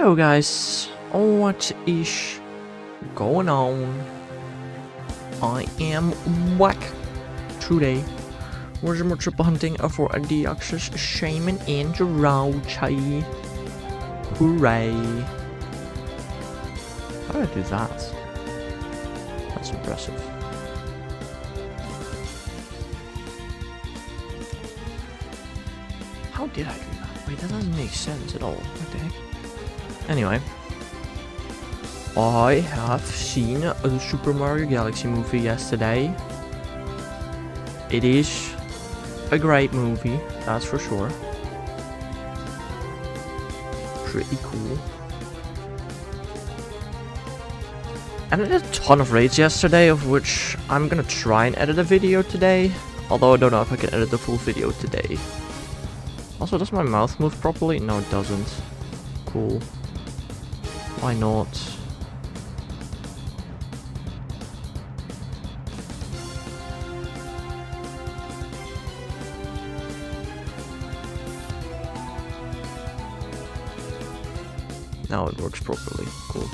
Heyo guys, what is going on? I am Whack. Today we're triple hunting for a Deoxys Shaman in Jirauchi. Hooray! How did I do that? That's impressive. How did I do that? Wait, that doesn't make sense at all. What the heck? Anyway, I have seen the Super Mario Galaxy movie yesterday. It is a great movie, that's for sure. Pretty cool. I did a ton of raids yesterday, of which I'm gonna try and edit a video today. Although I don't know if I can edit the full video today. Also, does my mouth move properly? No, it doesn't. Cool. Why not? Now it works properly. Cool.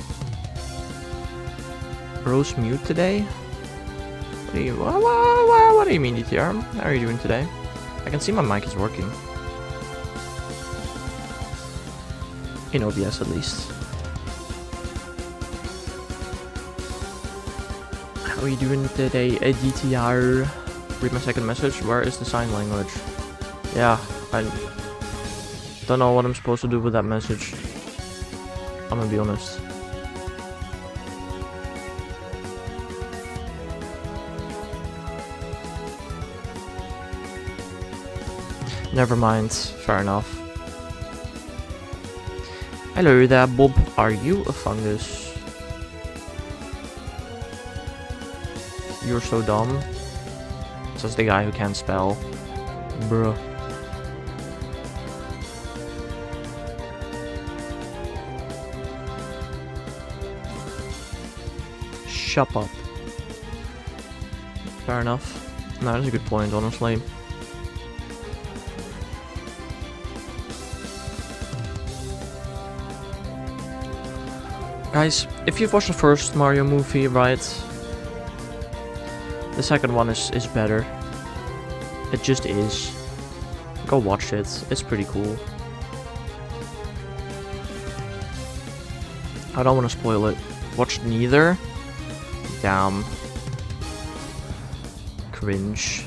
Bro's mute today? What do you mean, DTR? How are you doing today? I can see my mic is working. In OBS at least. How are you doing today, DTR? Read my second message. Where is the sign language? Yeah, I don't know what I'm supposed to do with that message. I'm gonna be honest. Never mind. Fair enough. Hello there, Bob. Are you a fungus? You're so dumb. Says the guy who can't spell. Bruh. Shut up. Fair enough. No, that's a good point, honestly. Guys, if you've watched the first Mario movie, right? The second one is better. It just is. Go watch it. It's pretty cool. I don't want to spoil it. Watched neither. Damn. Cringe.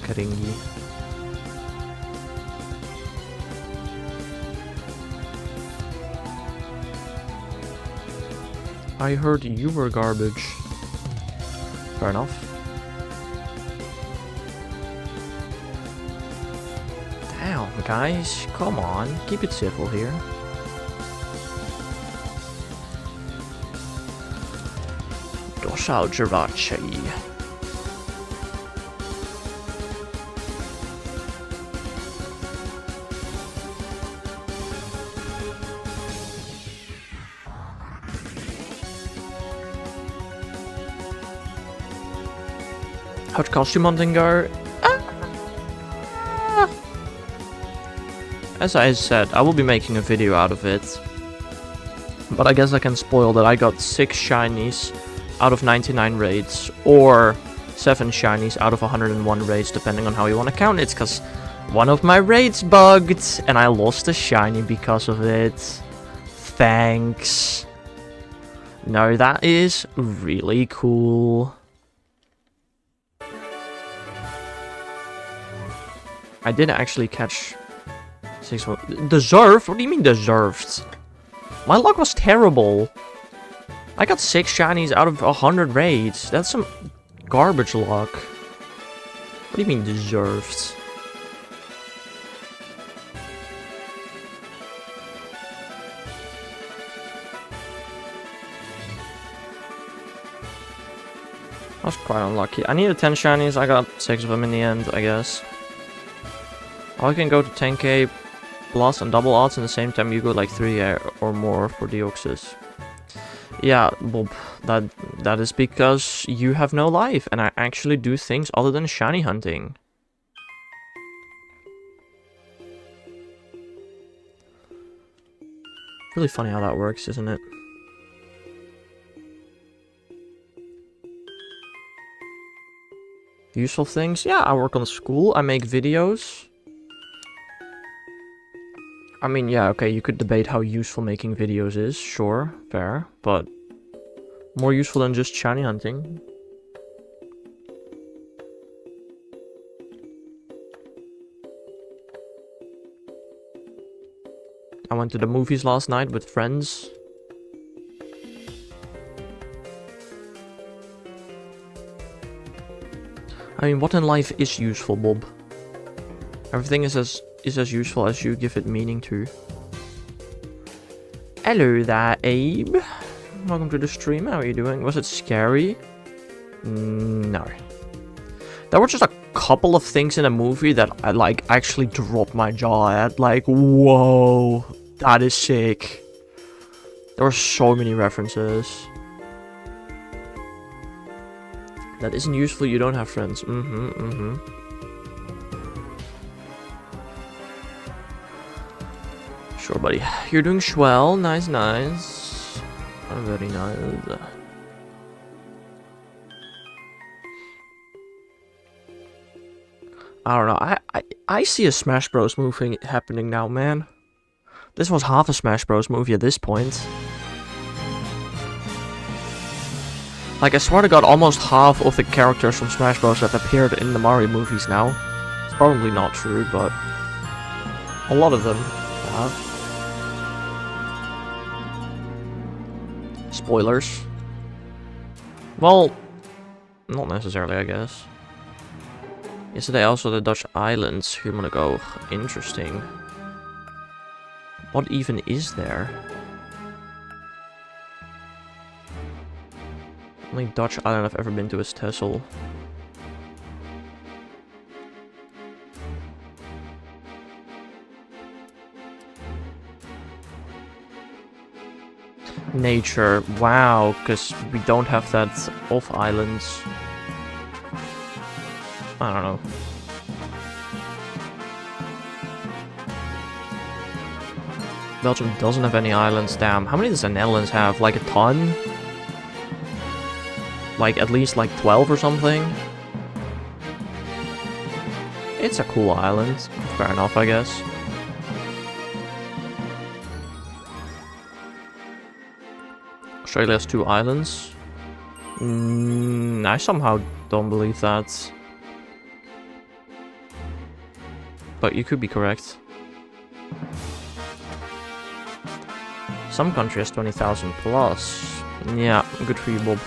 Karingi. I heard you were garbage. Fair enough. Damn, guys. Come on. Keep it civil here. Dosao Jirauchi. How'd costume hunting go? As I said, I will be making a video out of it. But I guess I can spoil that I got 6 shinies out of 99 raids. Or 7 shinies out of 101 raids, depending on how you want to count it. Because one of my raids bugged, and I lost a shiny because of it. Thanks. No, that is really cool. I didn't actually catch 6. Deserved? What do you mean deserved? My luck was terrible. I got 6 shinies out of 100 raids. That's some garbage luck. What do you mean deserved? I was quite unlucky. I needed 10 shinies. I got 6 of them in the end, I guess. I can go to 10k plus and double odds in the same time you go like 3 or more for Deoxys. Yeah, Bob, that is because you have no life, and I actually do things other than shiny hunting. Really funny how that works, isn't it? Useful things? Yeah, I work on school, I make videos. I mean, yeah, okay, you could debate how useful making videos is, sure, fair, but more useful than just shiny hunting. I went to the movies last night with friends. I mean, what in life is useful, Bob? Everything is as useful as you give it meaning to. Hello there, Abe. Welcome to the stream. How are you doing? Was it scary? No. There were just a couple of things in a movie that I like actually dropped my jaw at. Like, whoa, that is sick. There were so many references. That isn't useful, you don't have friends. Sure, buddy. You're doing swell. Nice, nice. Very nice. I don't know. I see a Smash Bros. Movie happening now, man. This was half a Smash Bros. Movie at this point. Like, I swear to God, almost half of the characters from Smash Bros. Have appeared in the Mario movies now. It's probably not true, but a lot of them have. Spoilers. Well, not necessarily, I guess. Yesterday also the Dutch islands. Here I'm gonna go. Interesting. What even is there? Only Dutch island I've ever been to is Texel. Nature. Wow, because we don't have that off islands. I don't know. Belgium doesn't have any islands, damn. How many does the Netherlands have? Like a ton? Like at least like 12 or something? It's a cool island. Fair enough, I guess. Australia has 2 islands. I somehow don't believe that. But you could be correct. Some country has 20,000 plus. Yeah, good for you, Bob.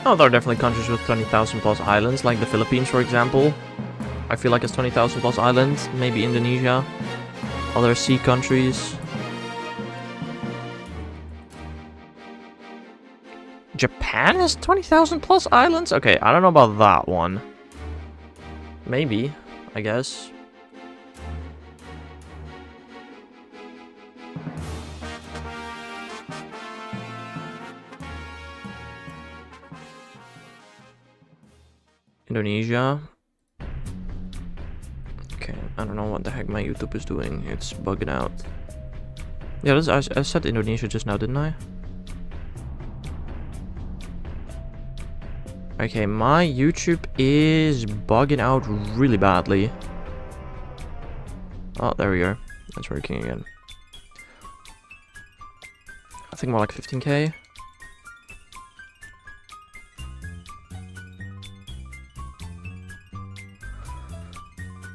Oh, there are definitely countries with 20,000 plus islands, like the Philippines, for example. I feel like it's 20,000 plus islands. Maybe Indonesia. Other sea countries. Japan has 20,000 plus islands? Okay, I don't know about that one. Maybe, I guess. Indonesia. Okay, I don't know what the heck my YouTube is doing. It's bugging out. Yeah, I said Indonesia just now, didn't I? Okay, my YouTube is bugging out really badly. Oh, there we go. That's working again. I think more like 15k.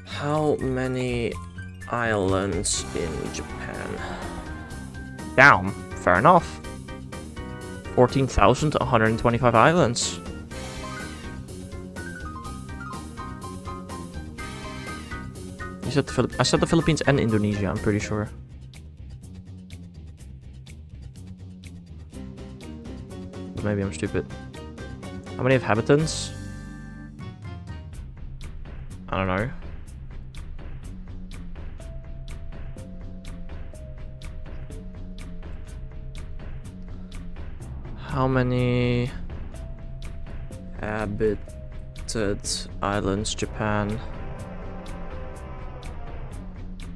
How many islands in Japan? Damn, fair enough. 14,125 islands. You said I said the Philippines and Indonesia, I'm pretty sure. But maybe I'm stupid. How many inhabitants? I don't know. How many habited islands Japan?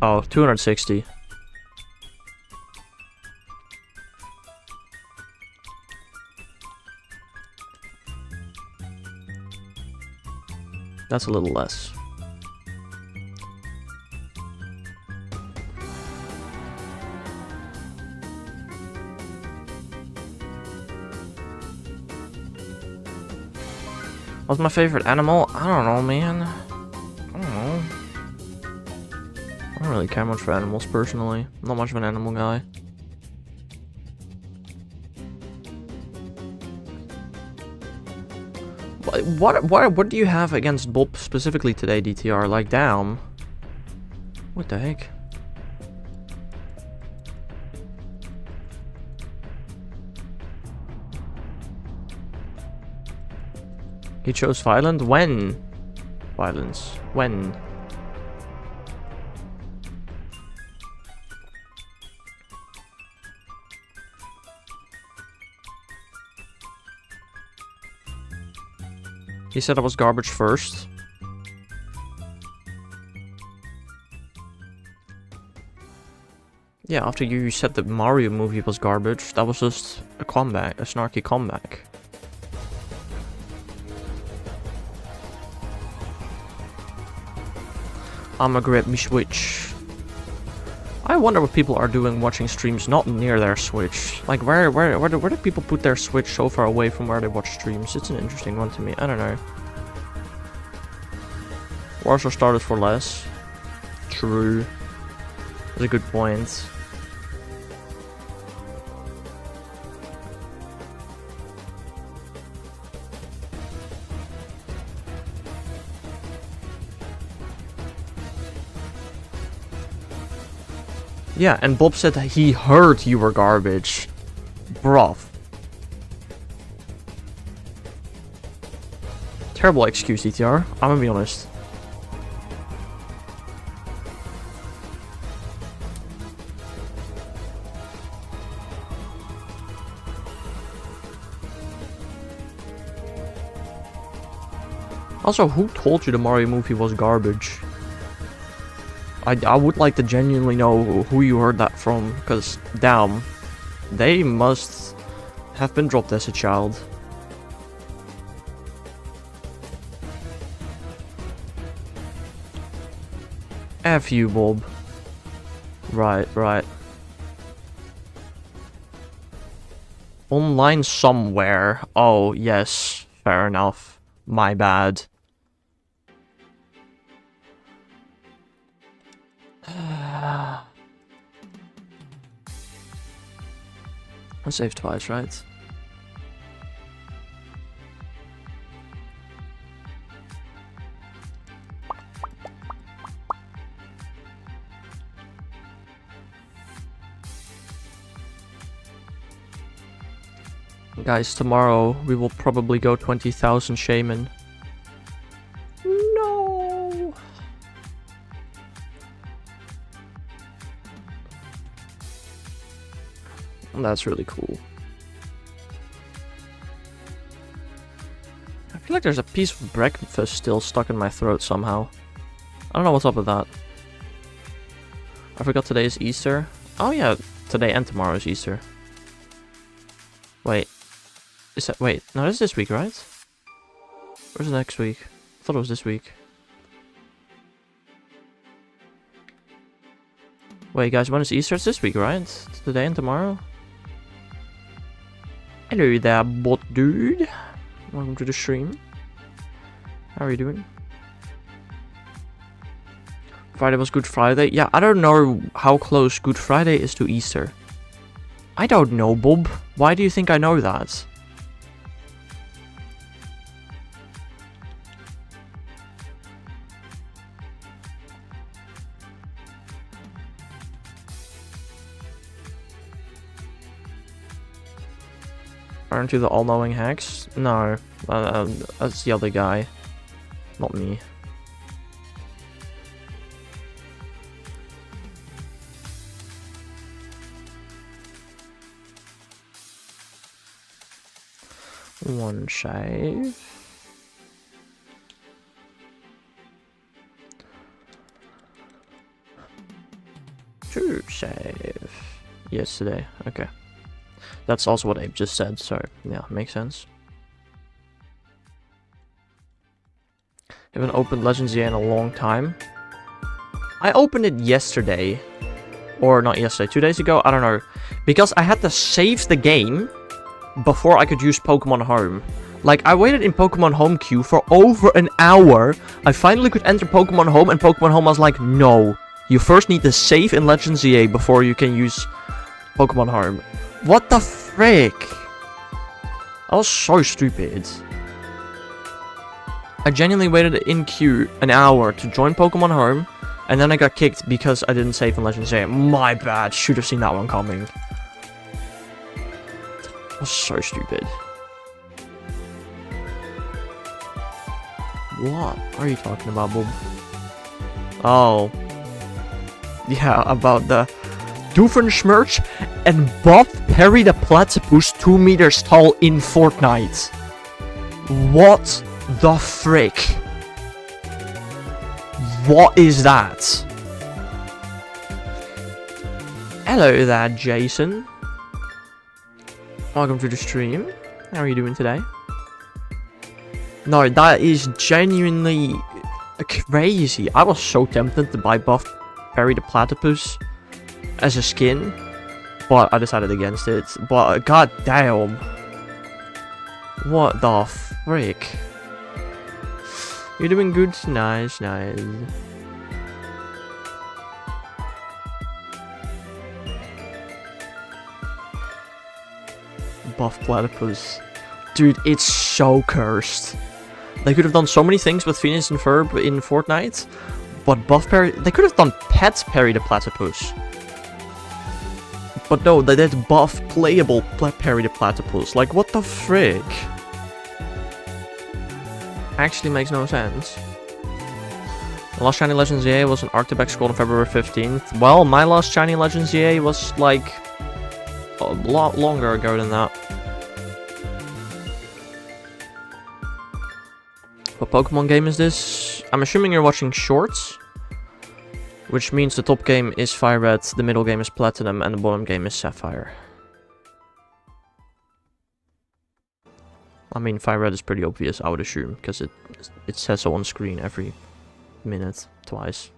Oh, 260. That's a little less. What's my favorite animal? I don't know, man. I don't know. I don't really care much for animals, personally. I'm not much of an animal guy. What do you have against Bob specifically today, DTR? Like, damn. What the heck? He chose violent? When? Violence. When? He said I was garbage first. Yeah, after you said the Mario movie was garbage, that was just a comeback, a snarky comeback. I'ma grab me Switch. I wonder what people are doing watching streams not near their Switch. Like, where do people put their Switch so far away from where they watch streams? It's an interesting one to me. I don't know. Warsaw started for less. True. That's a good point. Yeah, and Bob said he heard you were garbage. Bruv. Terrible excuse, ETR. I'm gonna be honest. Also, who told you the Mario movie was garbage? I would like to genuinely know who you heard that from, because, damn, they must have been dropped as a child. F you, Bob. Right, right. Online somewhere. Oh, yes. Fair enough. My bad. I saved twice, right? Guys, tomorrow we will probably go 20,000 shaman. No. That's really cool. I feel like there's a piece of breakfast still stuck in my throat somehow. I don't know what's up with that. I forgot today is Easter. Oh yeah, today and tomorrow is Easter. Wait. Is that, wait, no, it's this week, right? Where's the next week? I thought it was this week. Wait, guys, when is Easter? It's this week, right? It's today and tomorrow? Hello there, bot dude. Welcome to the stream. How are you doing? Friday was Good Friday? Yeah, I don't know how close Good Friday is to Easter. I don't know, Bob. Why do you think I know that? Aren't you the all-knowing hacks? No, that's the other guy. Not me. One save. Two save. Yesterday. Okay. That's also what Abe just said, so yeah, makes sense. Haven't opened Legends EA in a long time. I opened it yesterday. Or not yesterday, 2 days ago, I don't know. Because I had to save the game before I could use Pokemon Home. Like, I waited in Pokemon Home queue for over an hour. I finally could enter Pokemon Home, and Pokemon Home was like, no. You first need to save in Legends EA before you can use Pokemon Home. What the frick? That was so stupid. I genuinely waited in queue an hour to join Pokemon Home. And then I got kicked because I didn't save in Legends EA. My bad. Should have seen that one coming. That was so stupid. What are you talking about, Bob? Oh. Yeah, about the Doofenshmirtz and Buff Perry the Platypus 2 meters tall in Fortnite. What the frick? What is that? Hello there, Jason. Welcome to the stream. How are you doing today? No, that is genuinely crazy. I was so tempted to buy Buff Perry the Platypus as a skin, but I decided against it. But god damn. What the frick? You're doing good? Nice, nice. Buff Platypus. Dude, it's so cursed. They could have done so many things with Phoenix and Ferb in Fortnite, but Buff Perry... They could have done Pet Perry the Platypus. But no, they did Buff Playable Perry the Platypus. Like, what the frick? Actually makes no sense. The last Shiny Legends EA was an Arctic School on February 15th. Well, my last Shiny Legends EA was like a lot longer ago than that. What Pokemon game is this? I'm assuming you're watching shorts, which means the top game is Fire Red, the middle game is Platinum, and the bottom game is Sapphire. I mean, Fire Red is pretty obvious, I would assume, because it says so on screen every minute, twice.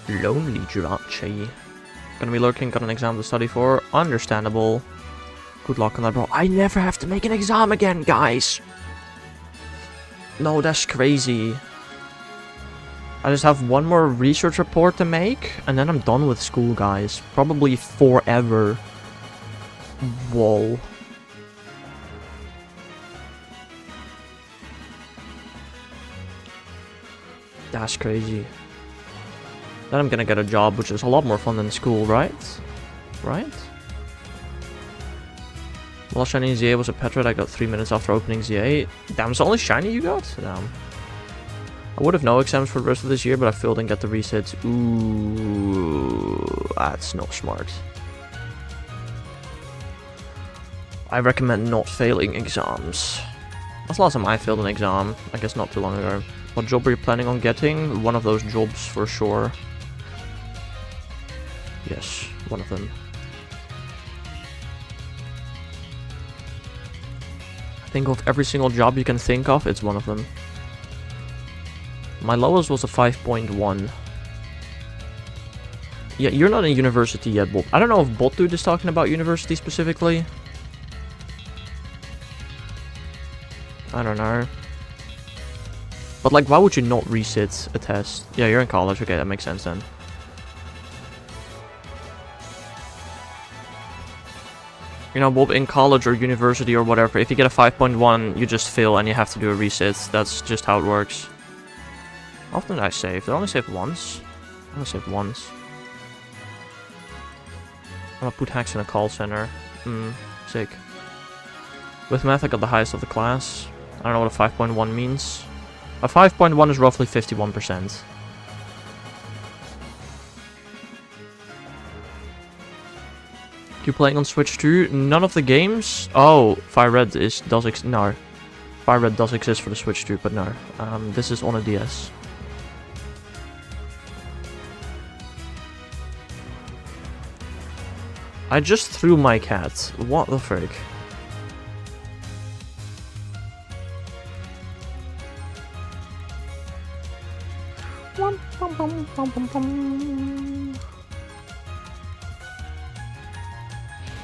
Lonely Jirachi. Gonna be lurking, got an exam to study for. Understandable. Good luck on that, bro. I never have to make an exam again, guys. No, that's crazy. I just have one more research report to make, and then I'm done with school, guys. Probably forever. Whoa. That's crazy. Then I'm gonna get a job, which is a lot more fun than school, right? Right? Last Shiny ZA was a Petra. I got 3 minutes after opening ZA. Damn, it's the only Shiny you got? Damn. I would have no exams for the rest of this year, but I failed and got the resets. Ooh, that's not smart. I recommend not failing exams. That's the last time I failed an exam. I guess not too long ago. What job are you planning on getting? One of those jobs for sure. Yes, one of them. Think of every single job you can think of, it's one of them. My lowest was a 5.1. Yeah, you're not in university yet, Bob. I don't know if Botdude is talking about university specifically. I don't know. But like, why would you not resit a test? Yeah, you're in college. Okay, that makes sense then. You know, Bob, in college or university or whatever, if you get a 5.1, you just fail and you have to do a resit. That's just how it works. How often did I save? Did I only save once? I only saved once. I'm gonna put hacks in a call center. Sick. With Mythical the highest of the class. I don't know what a 5.1 means. A 5.1 is roughly 51%. You playing on Switch too? None of the games? Oh, Fire Red does exist for the Switch too, but no. This is on a DS. I just threw my cat. What the frick?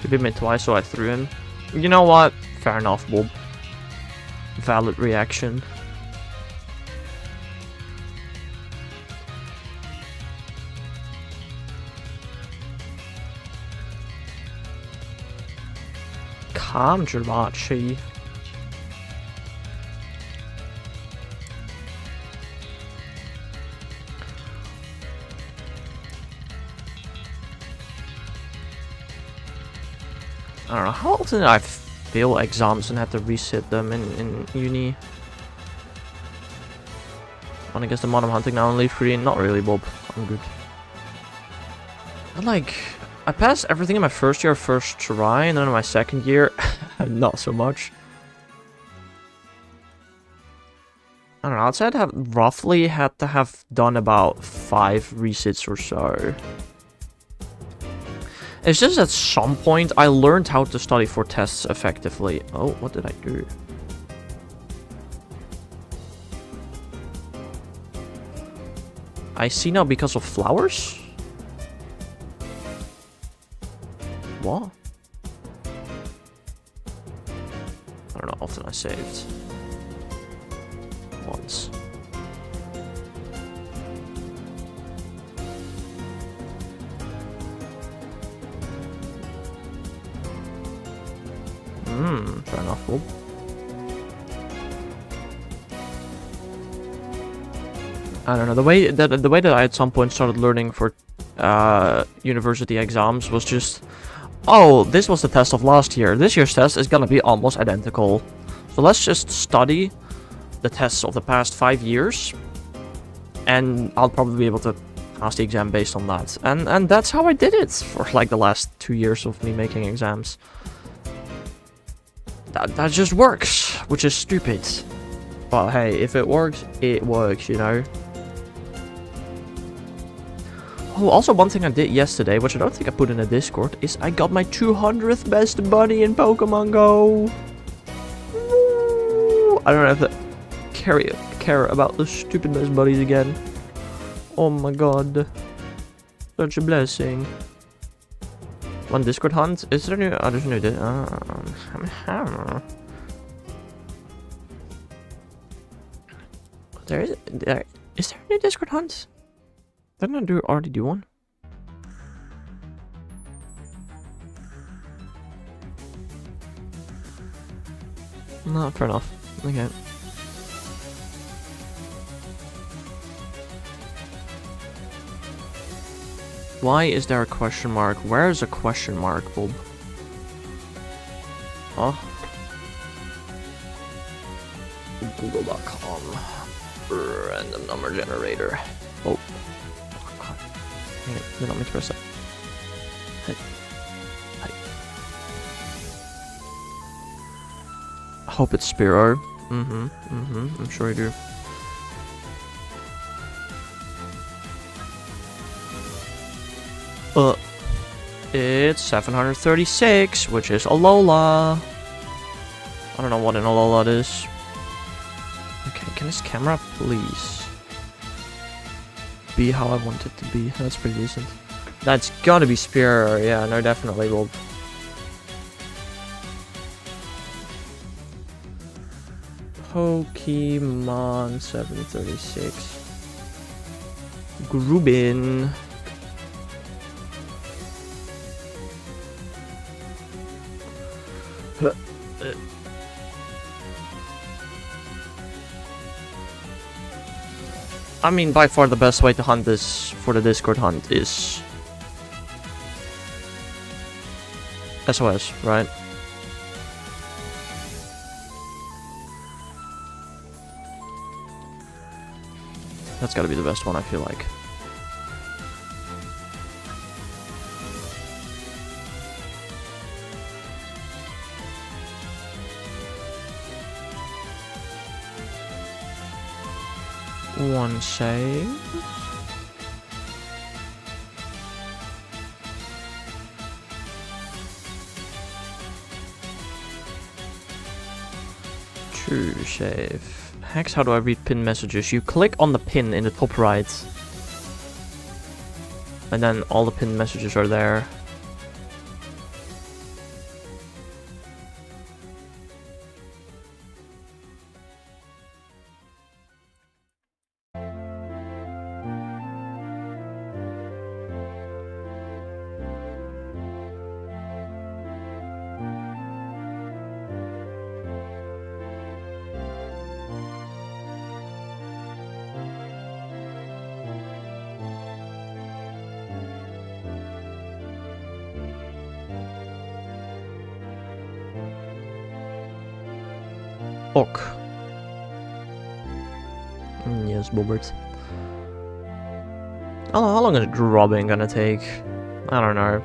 He bit me twice, so I threw him. You know what? Fair enough, Bob. Valid reaction. Calm, Jirachi. I don't know, how often did I fail exams and had to resit them in uni? Wanna guess the mod I'm hunting now and leave free? Not really, Bob. I'm good. I passed everything in my first year, first try, and then in my second year, not so much. I don't know, I'd say I'd have roughly had to have done about 5 resits or so. It's just at some point I learned how to study for tests effectively. Oh, what did I do? I see now because of flowers? What? I don't know how often I saved. Once. Fair enough, Bob. I don't know, the way that I at some point started learning for university exams was just, oh, this was the test of last year. This year's test is gonna be almost identical. So let's just study the tests of the past 5 years, and I'll probably be able to pass the exam based on that. And that's how I did it for like the last 2 years of me making exams. That just works, which is stupid. But hey, if it works, you know. Oh, also one thing I did yesterday, which I don't think I put in the Discord, is I got my 200th best buddy in Pokemon Go. Ooh, I don't have to care about the stupid best buddies again. Oh my god. Such a blessing. One Discord hunt? Is there a new... Oh, there's a new... Is there a new Discord hunt? Didn't I already do one? No, fair enough. Okay. Why is there a question mark? Where is a question mark, Bob? Huh? Google.com. Random number generator. Oh. God. Hang it. Let me press that. Hey. Hey. I hope it's Spiro. I'm sure you do. It's 736, which is Alola. I don't know what an Alola is. Okay, can this camera please be how I want it to be? That's pretty decent. That's gotta be Spearow, yeah, no, definitely will. Pokemon 736. Grubin. I mean, by far the best way to hunt this for the Discord hunt is SOS, right? That's gotta be the best one, I feel like. One save. Two save. Hex, how do I read pin messages? You click on the pin in the top right. And then all the pin messages are there. Ok. Yes, Bobbert. How long is grubbing gonna take? I don't know.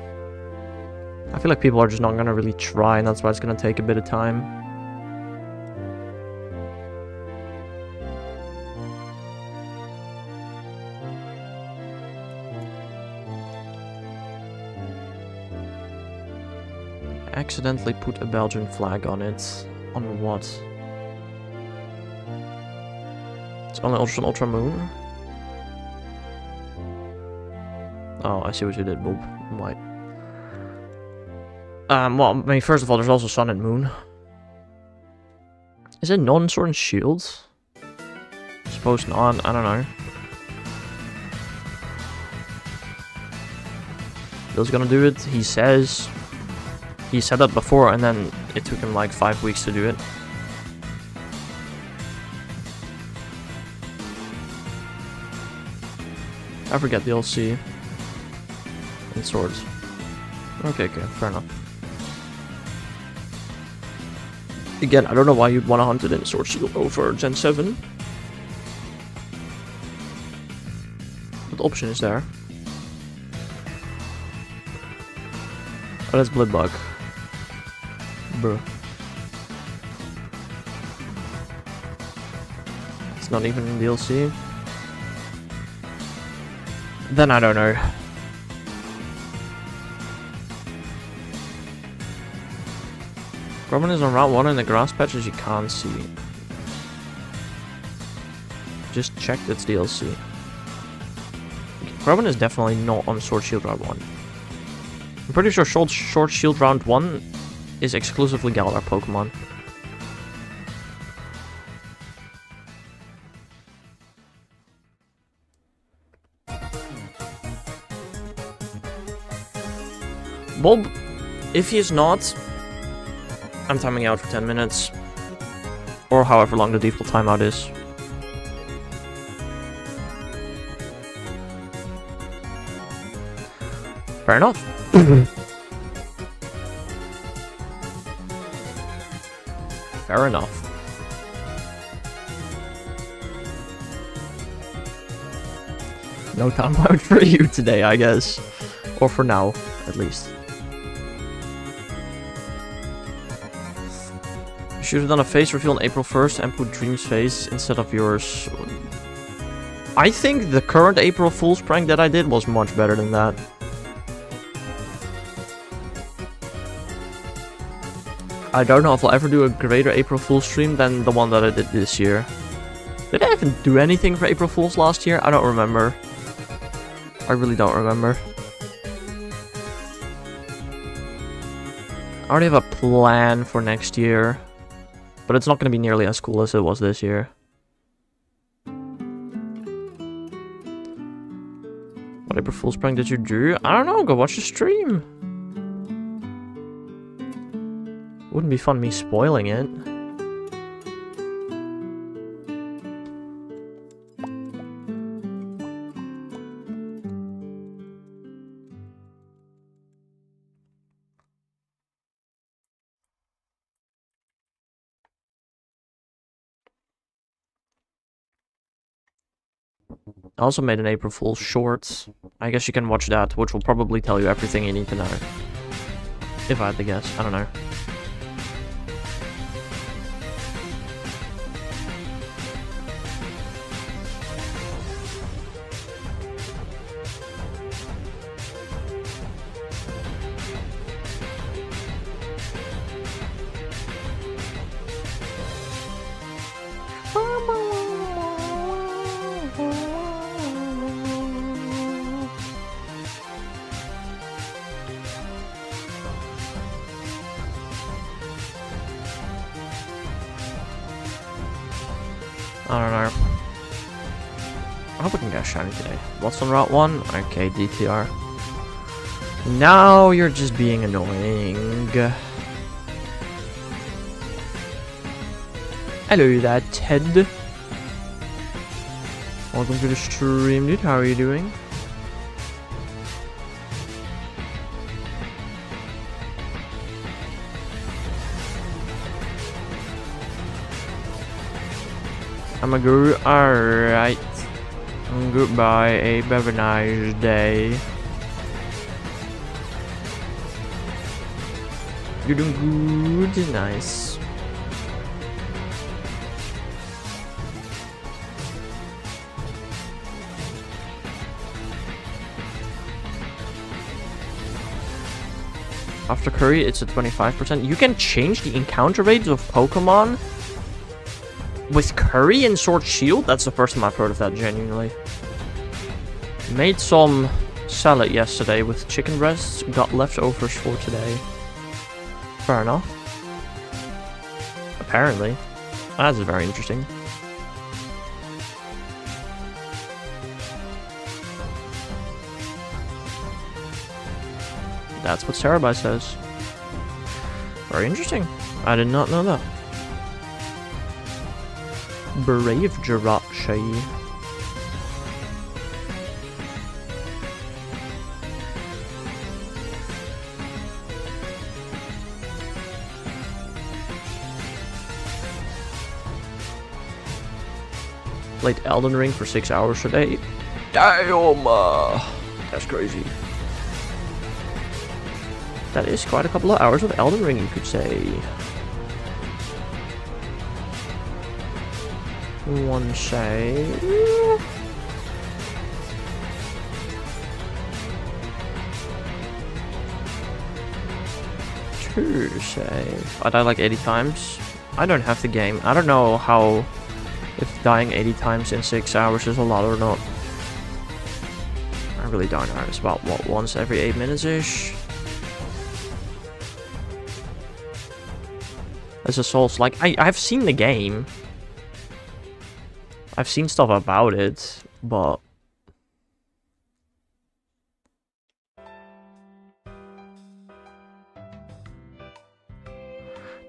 I feel like people are just not gonna really try, and that's why it's gonna take a bit of time. Accidentally put a Belgian flag on it. On what? It's only Ultra Moon? Oh, I see what you did, Bob. Right. Well, I mean, first of all, there's also Sun and Moon. Is it non-Sword and Shield? I suppose not, I don't know. Bill's gonna do it, he says. He said that before, and then it took him like 5 weeks to do it. I forget the LC. And swords. Okay, fair enough. Again, I don't know why you'd want to hunt it in Sword Shield over Gen 7. But the option is there. Oh, that's Bloodbug. Bruh. It's not even in DLC. Then I don't know. Grubbin is on Route 1 in the grass patches you can't see. Just checked its DLC. Grubbin is definitely not on Sword Shield Route 1. I'm pretty sure Sword Shield Round 1 is exclusively Galar Pokemon. Bob, if he is not, I'm timing out for 10 minutes. Or however long the default timeout is. Fair enough. Fair enough. No timeout for you today, I guess. Or for now, at least. You should have done a face reveal on April 1st and put Dream's face instead of yours. I think the current April Fool's prank that I did was much better than that. I don't know if I'll ever do a greater April Fool's stream than the one that I did this year. Did I even do anything for April Fool's last year? I don't remember. I really don't remember. I already have a plan for next year. But it's not going to be nearly as cool as it was this year. What April Fool's prank did you do? I don't know, go watch the stream. Wouldn't be fun me spoiling it. I also made an April Fool's short. I guess you can watch that, which will probably tell you everything you need to know. If I had to guess, I don't know. I don't know. I hope we can get a shiny today. What's on Route 1? Okay, DTR. Now you're just being annoying. Hello there, Ted. Welcome to the stream, dude. How are you doing? I'm a guru. Alright. Goodbye. A very nice day. You're doing good. Nice. After curry, it's at 25%. You can change the encounter rates of Pokemon with curry and Sword Shield? That's the first time I've heard of that, genuinely. Made some salad yesterday with chicken breasts. Got leftovers for today. Fair enough. Apparently. That's very interesting. That's what Sarabai says. Very interesting. I did not know that. Brave Jirachi. Played Elden Ring for 6 hours today. Damn! That's crazy. That is quite a couple of hours of Elden Ring, you could say. One save. Two save. I died like 80 times. I don't have the game. I don't know how, if dying 80 times in 6 hours is a lot or not. I really don't know. It's about, what, once every 8 minutes-ish? As a Souls, like, I've seen the game. I've seen stuff about it, but...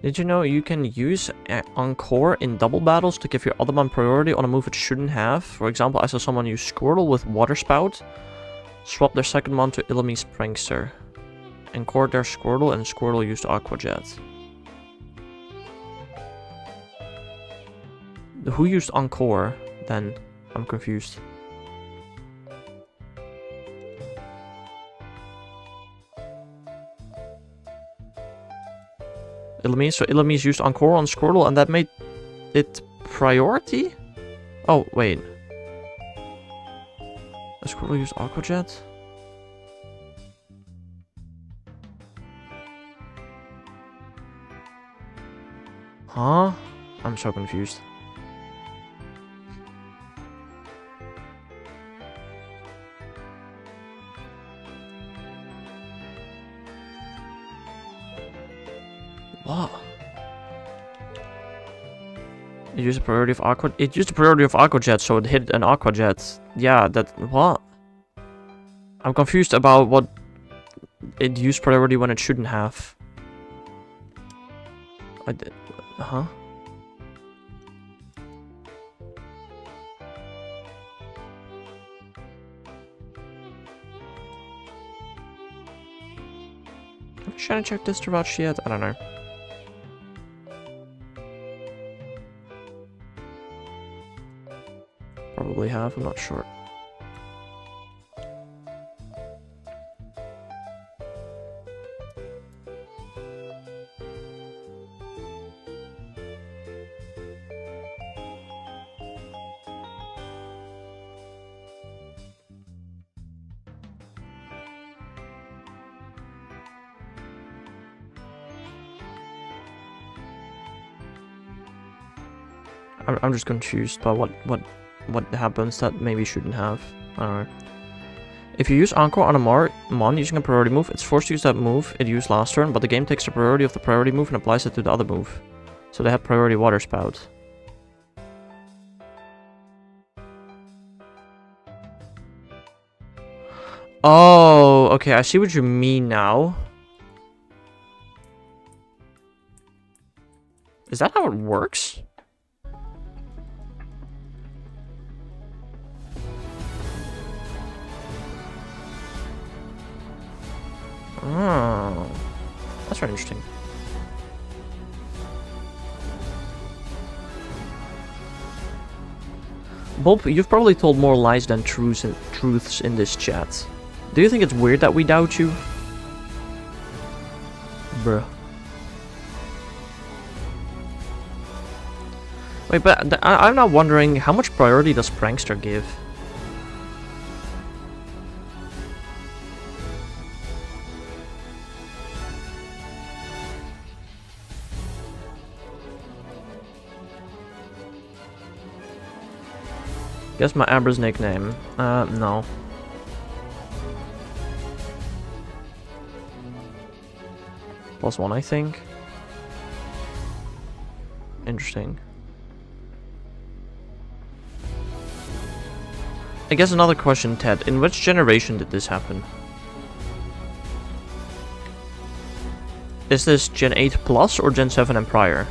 Did you know you can use Encore in double battles to give your other man priority on a move it shouldn't have? For example, I saw someone use Squirtle with Water Spout, swap their second one to Illumise Prankster. Encore their Squirtle, and Squirtle used Aqua Jet. Who used Encore, then? I'm confused. Illumise, so Illumise used Encore on Squirtle, and that made it priority? Oh, wait. Squirtle used Aqua Jet? Huh? I'm so confused. What? It used a priority of Aqua... It used a priority of Aqua Jet, so it hit an Aqua Jet. Yeah, that... What? I'm confused about what... It used priority when it shouldn't have. I did... Huh? I'm trying to check this to watch yet. I don't know. Probably probably have, I'm not sure. I'm just confused by what happens that maybe shouldn't have. I don't know. If you use Encore on a Mon using a priority move, it's forced to use that move it used last turn, but the game takes the priority of the priority move and applies it to the other move. So they have priority Water Spout. Oh, okay, I see what you mean now. Is that how it works? Oh, that's very interesting. Bob, you've probably told more lies than truths in this chat. Do you think it's weird that we doubt you? Bruh. Wait, but I'm now wondering, how much priority does Prankster give? Guess my Abra's nickname. No. +1, I think. Interesting. I guess another question, Ted. In which generation did this happen? Is this Gen 8 Plus or Gen 7 and prior?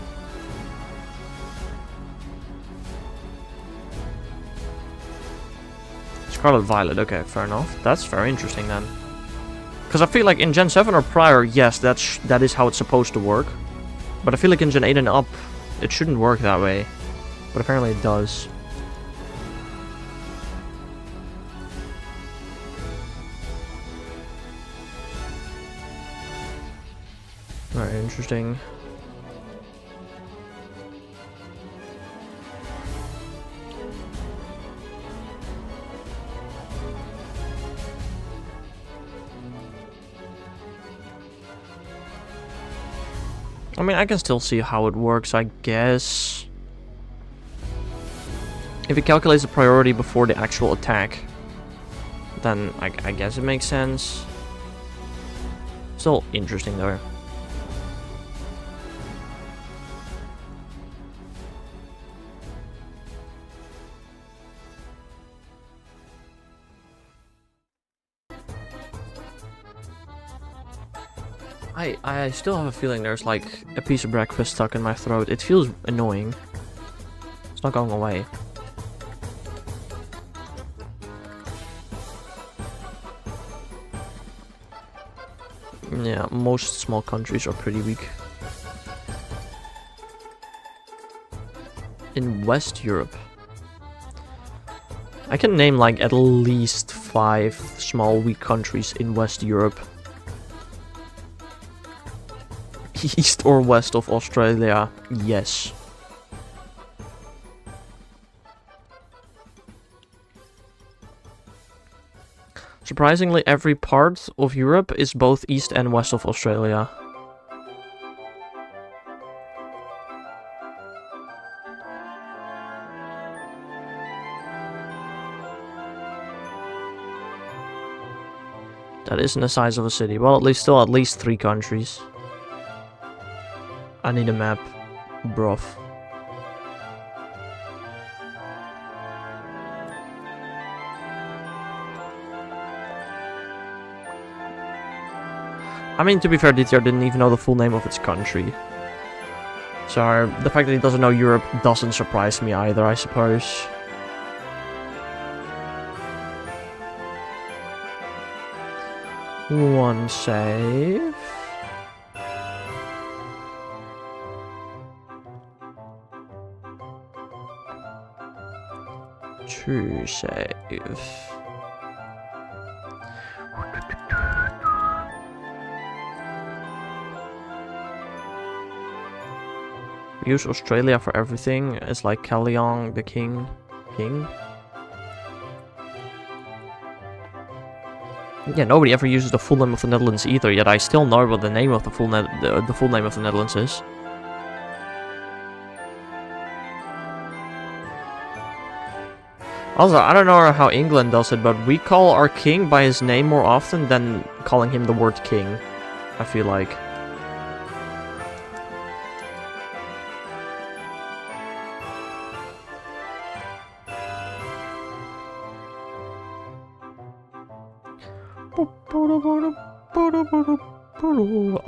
Scarlet Violet, okay, fair enough. That's very interesting then. Because I feel like in Gen 7 or prior, yes, that is how it's supposed to work. But I feel like in Gen 8 and up, it shouldn't work that way. But apparently it does. Very interesting. I mean, I can still see how it works, I guess. If it calculates the priority before the actual attack, then I guess it makes sense. Still interesting though. I still have a feeling there's like a piece of breakfast stuck in my throat. It feels annoying. It's not going away. Yeah, most small countries are pretty weak. In West Europe, I can name like at least 5 small weak countries in West Europe. East or west of Australia, yes. Surprisingly, every part of Europe is both east and west of Australia. That isn't the size of a city. Well, still at least 3 countries. I need a map, bruv. I mean, to be fair, DTR didn't even know the full name of its country. So, the fact that he doesn't know Europe doesn't surprise me either, I suppose. One save. To save. We use Australia for everything. It's like Kalliong, the king. Yeah, nobody ever uses the full name of the Netherlands either, yet I still know what the name of the full name of the Netherlands is. Also, I don't know how England does it, but we call our king by his name more often than calling him the word king, I feel like.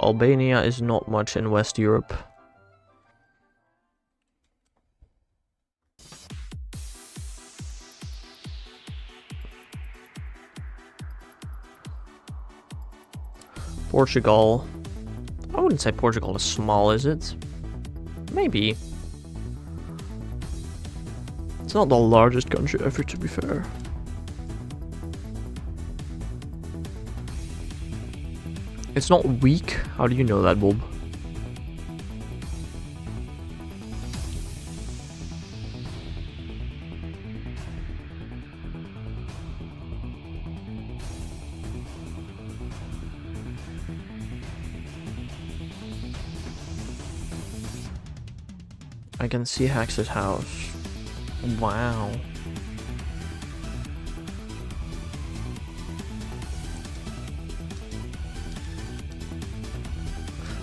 Albania is not much in West Europe. Portugal. I wouldn't say Portugal is small, is it? Maybe. It's not the largest country ever, to be fair. It's not weak? How do you know that, Bob? I can see Hax's house. Wow.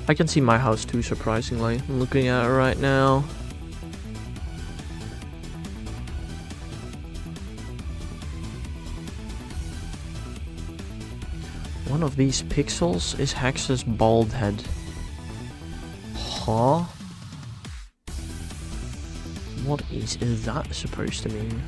I can see my house too, surprisingly. I'm looking at it right now. One of these pixels is Hax's bald head. Huh? What is that supposed to mean?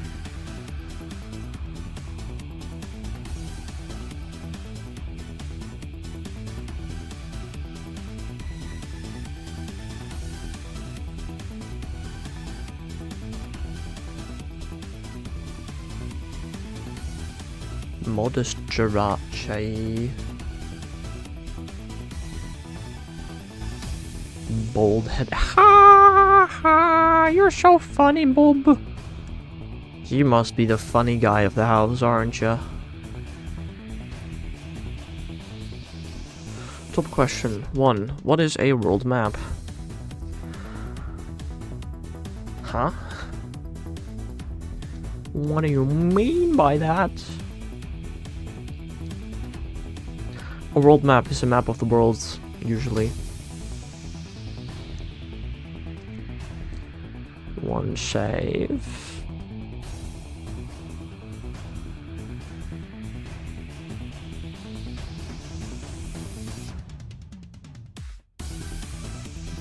Modest Jirachi. Bald head. Ha ha! You're so funny, Bob. You must be the funny guy of the house, aren't you? Top question 1. What is a world map? Huh? What do you mean by that? A world map is a map of the world, usually. One save.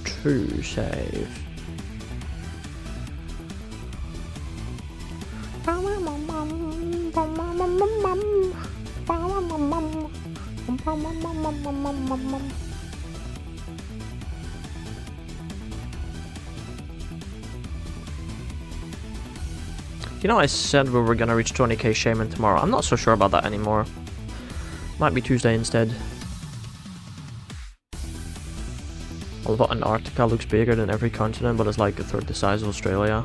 Two save. You know, I said we were gonna reach 20k Shaman tomorrow. I'm not so sure about that anymore. Might be Tuesday instead. Although Antarctica looks bigger than every continent, but it's like a third the size of Australia.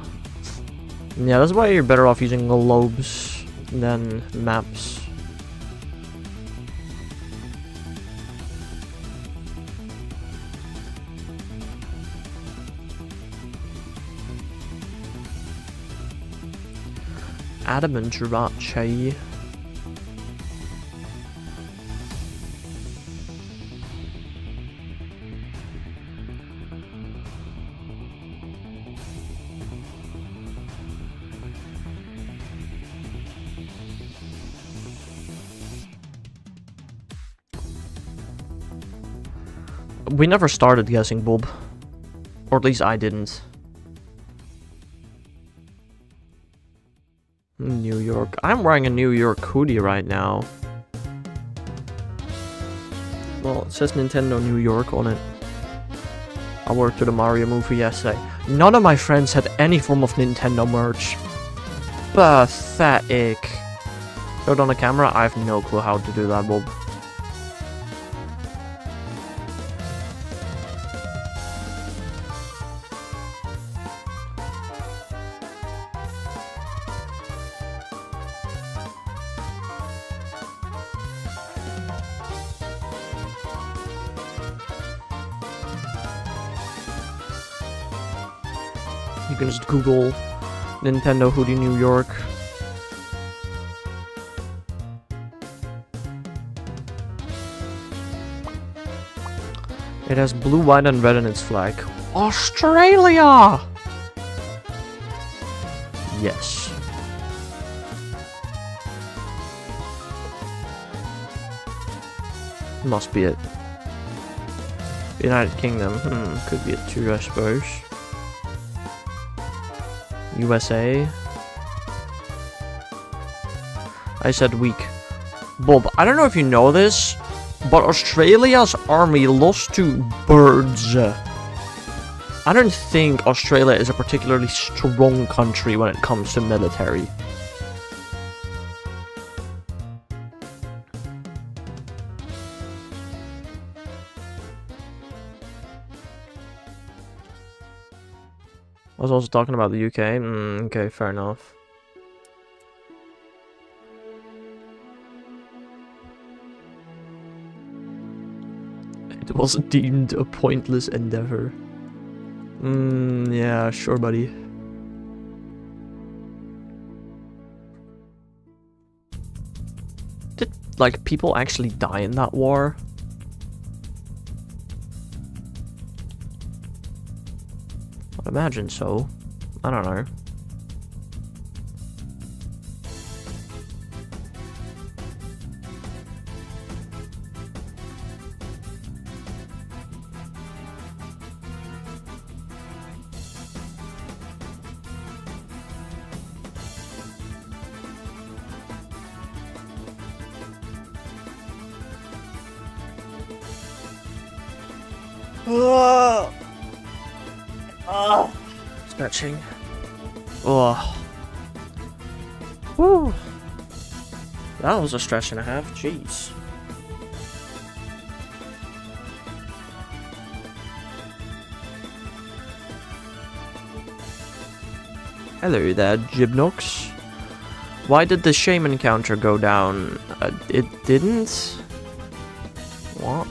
Yeah, that's why you're better off using globes than maps. Adamant Jirachi. We never started guessing, Bob. Or at least I didn't. New York. I'm wearing a New York hoodie right now. Well, it says Nintendo New York on it. I worked to the Mario movie yesterday. None of my friends had any form of Nintendo merch. Pathetic. Show it on the camera? I have no clue how to do that, Bob. You can just Google Nintendo Hoodie New York. It has blue, white, and red in its flag. Australia! Yes. Must be it. United Kingdom. Could be it too, I suppose. USA. I said weak. Bob, I don't know if you know this, but Australia's army lost to birds. I don't think Australia is a particularly strong country when it comes to military. I was also talking about the UK. Okay, fair enough. It was deemed a pointless endeavor. Yeah, sure, buddy. Did, like, people actually die in that war? I'd imagine so. I don't know. Stretching. Oh. Woo. That was a stretch and a half. Jeez. Hello there, Gibnox. Why did the shaman counter go down? It didn't? What?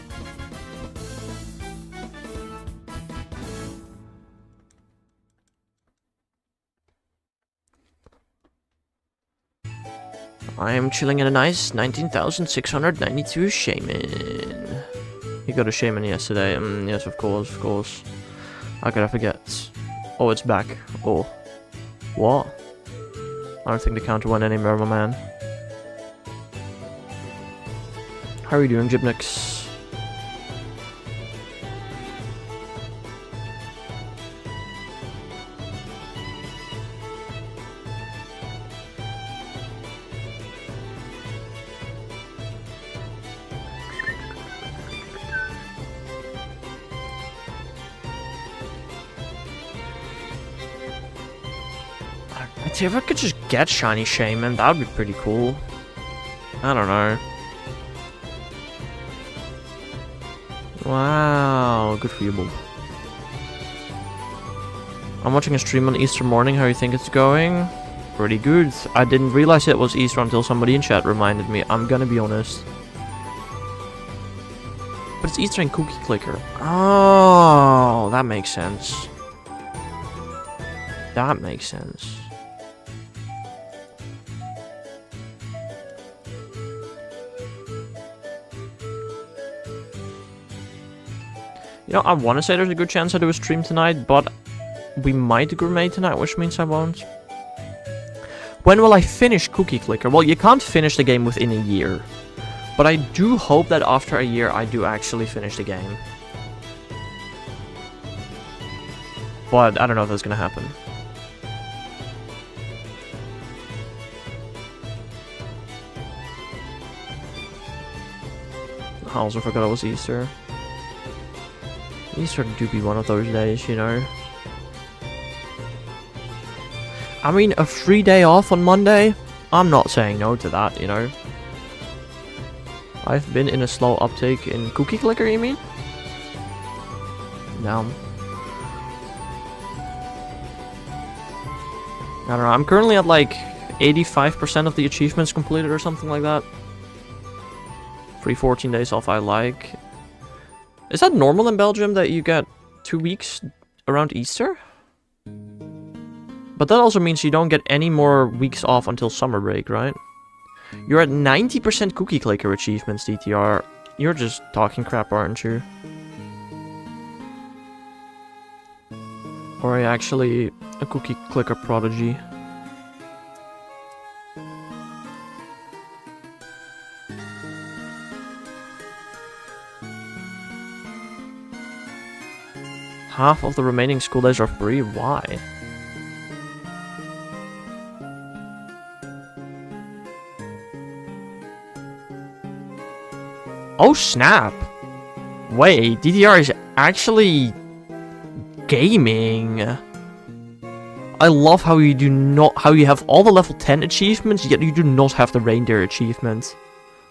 I am chilling in a nice 19,692 shaman. You got a shaman yesterday. Yes, of course, of course. How could I forget? Oh, it's back. Oh. What? I don't think the counter went anywhere, my man. How are you doing, Gibnix? If I could just get shiny shaman, that would be pretty cool. I don't know. Wow, good for you, Bob. I'm watching a stream on Easter morning. How do you think it's going? Pretty good. I didn't realize it was Easter until somebody in chat reminded me. I'm gonna be honest. But it's Easter and Cookie Clicker. Oh, that makes sense. That makes sense. You know, I want to say there's a good chance I do a stream tonight, but we might gourmet tonight, which means I won't. When will I finish Cookie Clicker? Well, you can't finish the game within a year. But I do hope that after a year, I do actually finish the game. But I don't know if that's going to happen. I also forgot it was Easter. Easter do be one of those days, you know. I mean, a free day off on Monday? I'm not saying no to that, you know. I've been in a slow uptake in Cookie Clicker, you mean? No. I don't know, I'm currently at like 85% of the achievements completed or something like that. Free 14 days off I like. Is that normal in Belgium that you get 2 weeks around Easter? But that also means you don't get any more weeks off until summer break, right? You're at 90% Cookie Clicker achievements, DTR. You're just talking crap, aren't you? Or are you actually a Cookie Clicker prodigy? Half of the remaining school days are free? Why? Oh snap! Wait, DDR is actually gaming. I love how you have all the level 10 achievements, yet you do not have the reindeer achievement.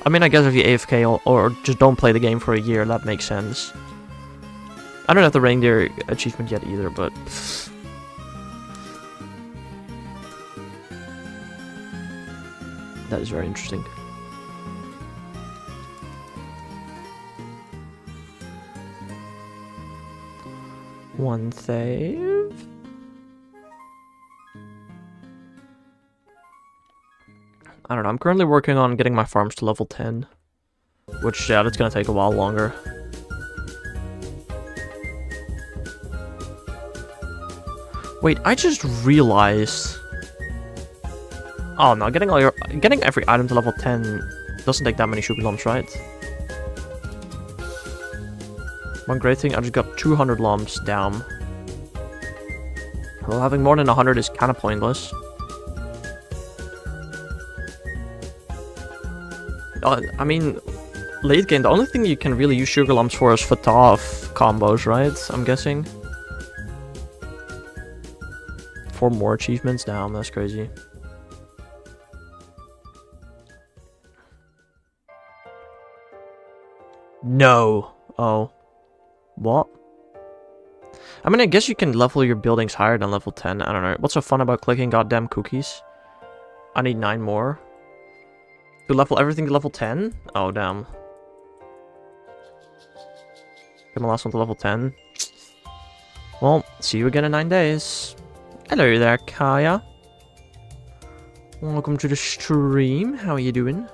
I mean, I guess if you AFK or just don't play the game for a year, that makes sense. I don't have the reindeer achievement yet either, but... that is very interesting. One save. I don't know, I'm currently working on getting my farms to level 10. Which, yeah, that's gonna take a while longer. Wait, I just realized... oh no, getting every item to level 10 doesn't take that many sugar lumps, right? One great thing, I just got 200 lumps down. Well, having more than 100 is kind of pointless. I mean, late game, the only thing you can really use sugar lumps for is Fataf combos, right? I'm guessing. 4 more achievements? Damn, that's crazy. No. Oh. What? I mean, I guess you can level your buildings higher than level 10. I don't know. What's so fun about clicking goddamn cookies? I need 9 more. To level everything to level 10? Oh, damn. Get my last one to level 10. Well, see you again in 9 days. Hello there, Kaya. Welcome to the stream. How are you doing?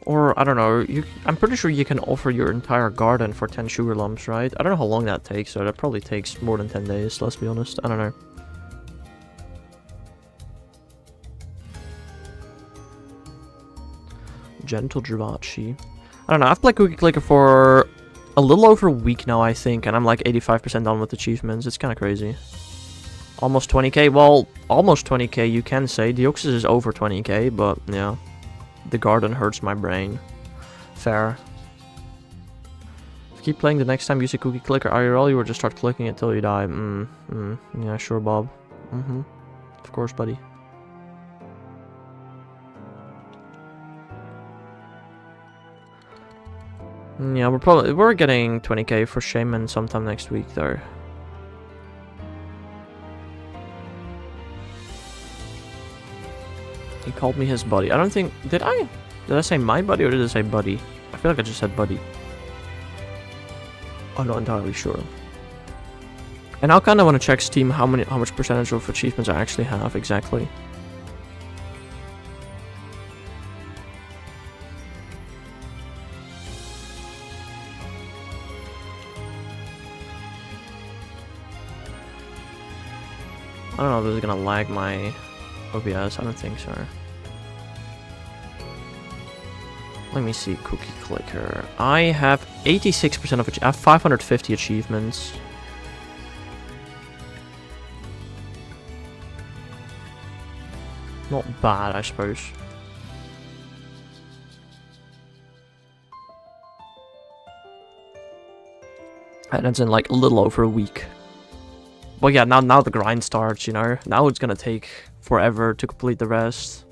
Or, I don't know, I'm pretty sure you can offer your entire garden for 10 sugar lumps, right? I don't know how long that takes, so that probably takes more than 10 days, let's be honest. I don't know. Gentle Jirachi. I don't know, I've played Cookie Clicker for a little over a week now, I think, and I'm like 85% done with achievements. It's kind of crazy. Almost 20k? Well, almost 20k you can say. Deoxys is over 20k, but yeah. The garden hurts my brain. Fair. If you keep playing the next time you see Cookie Clicker IRL, you will just start clicking it till you die. Yeah, sure, Bob. Of course, buddy. Yeah, we're getting 20k for Shaman sometime next week, though. He called me his buddy. I don't think... Did I say my buddy or did I say buddy? I feel like I just said buddy. I'm not entirely sure. And I kind of want to check Steam how much percentage of achievements I actually have exactly. I don't know if this is gonna lag my OBS. I don't think so. Let me see, Cookie Clicker. I have 86% of it. I have 550 achievements. Not bad, I suppose. And it's in like a little over a week. But yeah, now the grind starts, you know. Now it's gonna take forever to complete the rest.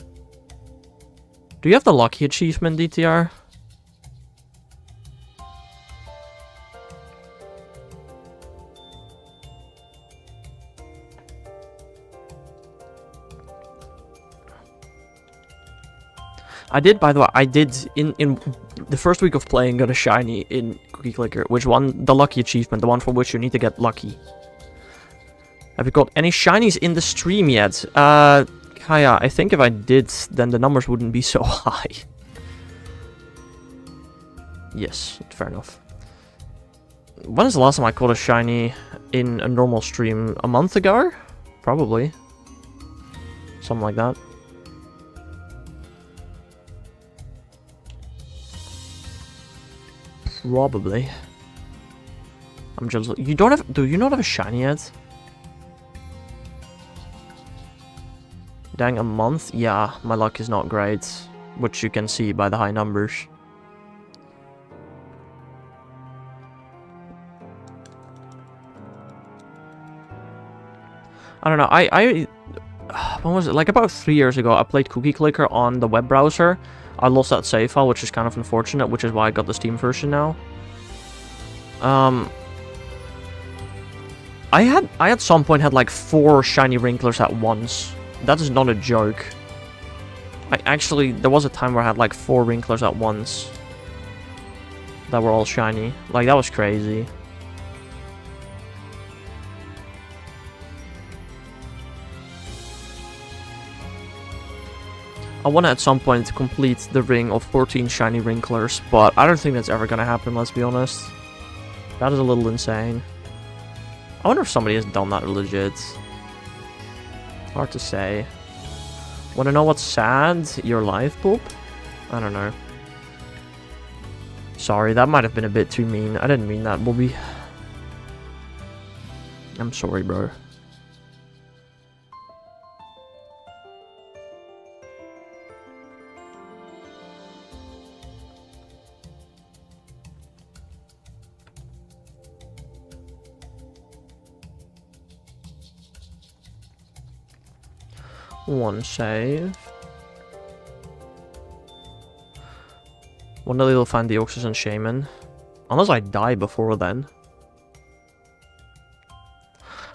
Do you have the lucky achievement, DTR? I did, by the way, I did, in the first week of playing, got a shiny in Cookie Clicker, which won the lucky achievement, the one for which you need to get lucky. Have you got any shinies in the stream yet? Kaya, I think if I did, then the numbers wouldn't be so high. Yes, fair enough. When is the last time I caught a shiny in a normal stream? A month ago? Probably. Something like that. Probably. I'm just... You don't have... Do you not have a shiny yet? Dang, a month? Yeah, my luck is not great. Which you can see by the high numbers. I don't know, when was it? Like about 3 years ago, I played Cookie Clicker on the web browser. I lost that save file, which is kind of unfortunate, which is why I got the Steam version now. I at some point had like 4 shiny Wrinklers at once. That is not a joke. There was a time where I had like 4 Wrinklers at once. That were all shiny. Like, that was crazy. I want to at some point complete the ring of 14 shiny Wrinklers, but I don't think that's ever going to happen, let's be honest. That is a little insane. I wonder if somebody has done that legit. Hard to say. Want to know what's sad? Your life, Boop? I don't know. Sorry, that might have been a bit too mean. I didn't mean that, Bobby. I'm sorry, bro. One save. One day they'll find the Oxus and Shaman. Unless I die before then.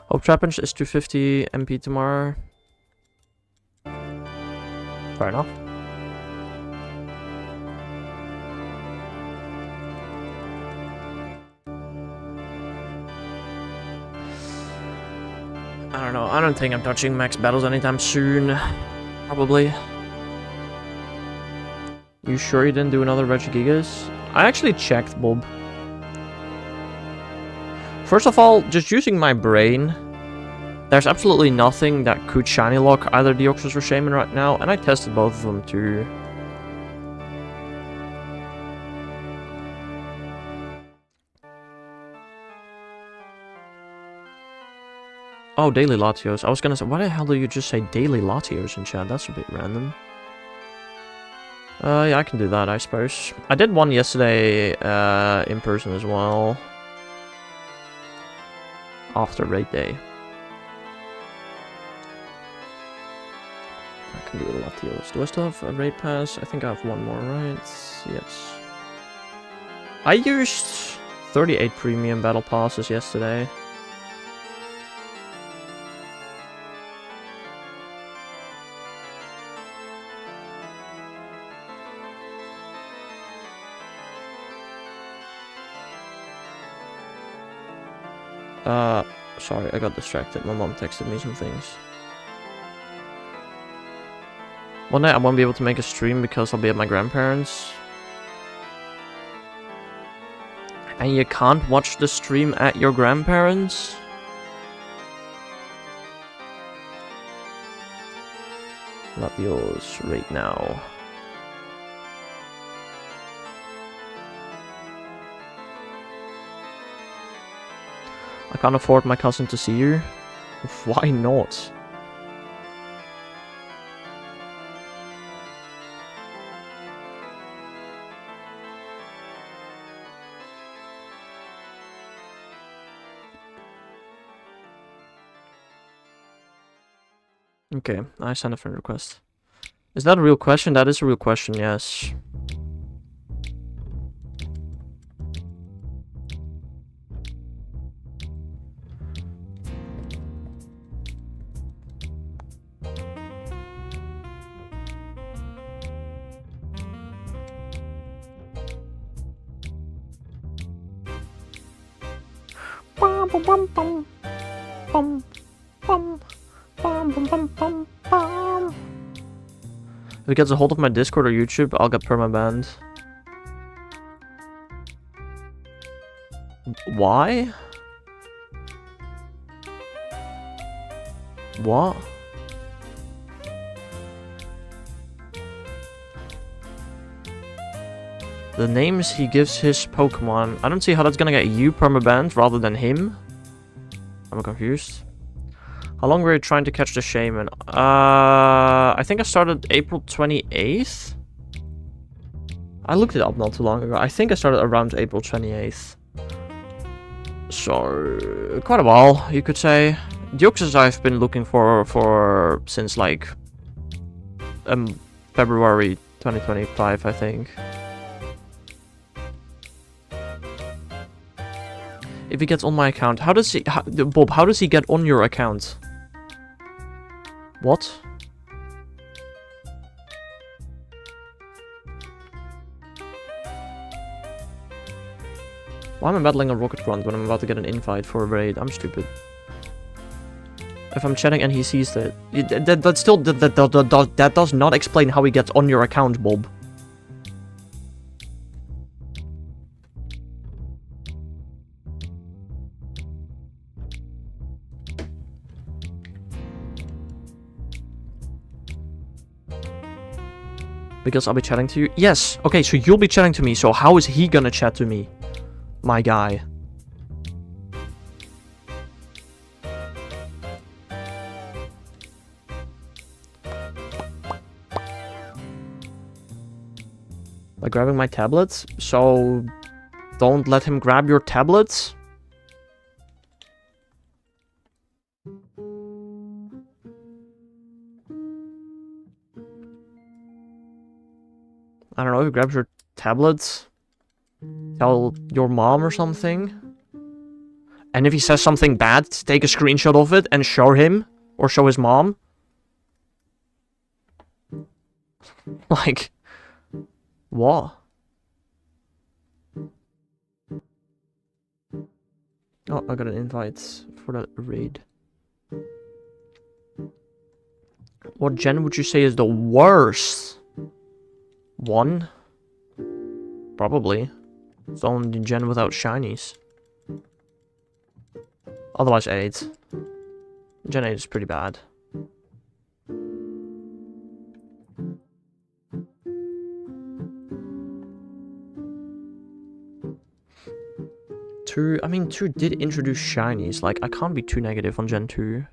Hope Trapinch is 250 MP tomorrow. Fair enough. I don't know, I don't think I'm touching max battles anytime soon. Probably. You sure you didn't do another Regigigas? I actually checked, Bob. First of all, just using my brain, there's absolutely nothing that could shiny lock either Deoxys or Shaman right now, and I tested both of them too. Oh, Daily Latios. I was gonna say, why the hell do you just say Daily Latios in chat? That's a bit random. Yeah, I can do that, I suppose. I did one yesterday in person as well. After raid day. I can do a Latios. Do I still have a raid pass? I think I have one more, right? Yes. I used 38 premium battle passes yesterday. Sorry, I got distracted. My mom texted me some things. One night I won't be able to make a stream because I'll be at my grandparents'. And you can't watch the stream at your grandparents'? Not yours right now. I can't afford my cousin to see you. Why not? Okay, I sent a friend request. Is that a real question? That is a real question, yes. If he gets a hold of my Discord or YouTube, I'll get permabanned. Why? What? The names he gives his Pokemon. I don't see how that's gonna get you permabanned rather than him. I'm confused. How long were you trying to catch the shaman? I think I started April 28th. I looked it up not too long ago. I think I started around April 28th. So, quite a while, you could say. Deoxys I've been looking for since like February 2025, I think. If he gets on my account, how does he... Bob, how does he get on your account? What? Why am I battling a Rocket Grunt when I'm about to get an invite for a raid? I'm stupid. If I'm chatting and he sees that... That does not explain how he gets on your account, Bob. Because I'll be chatting to you? Yes! Okay, so you'll be chatting to me, so how is he gonna chat to me? My guy. By grabbing my tablets? So... don't let him grab your tablets? I don't know, if he grabs your tablets, tell your mom or something. And if he says something bad, take a screenshot of it and show him, or show his mom. Like, what? Oh, I got an invite for that raid. What gen would you say is the worst? 1? Probably. It's the only gen without shinies. Otherwise 8. Gen 8 is pretty bad. 2, I mean 2 did introduce shinies, like I can't be too negative on Gen 2.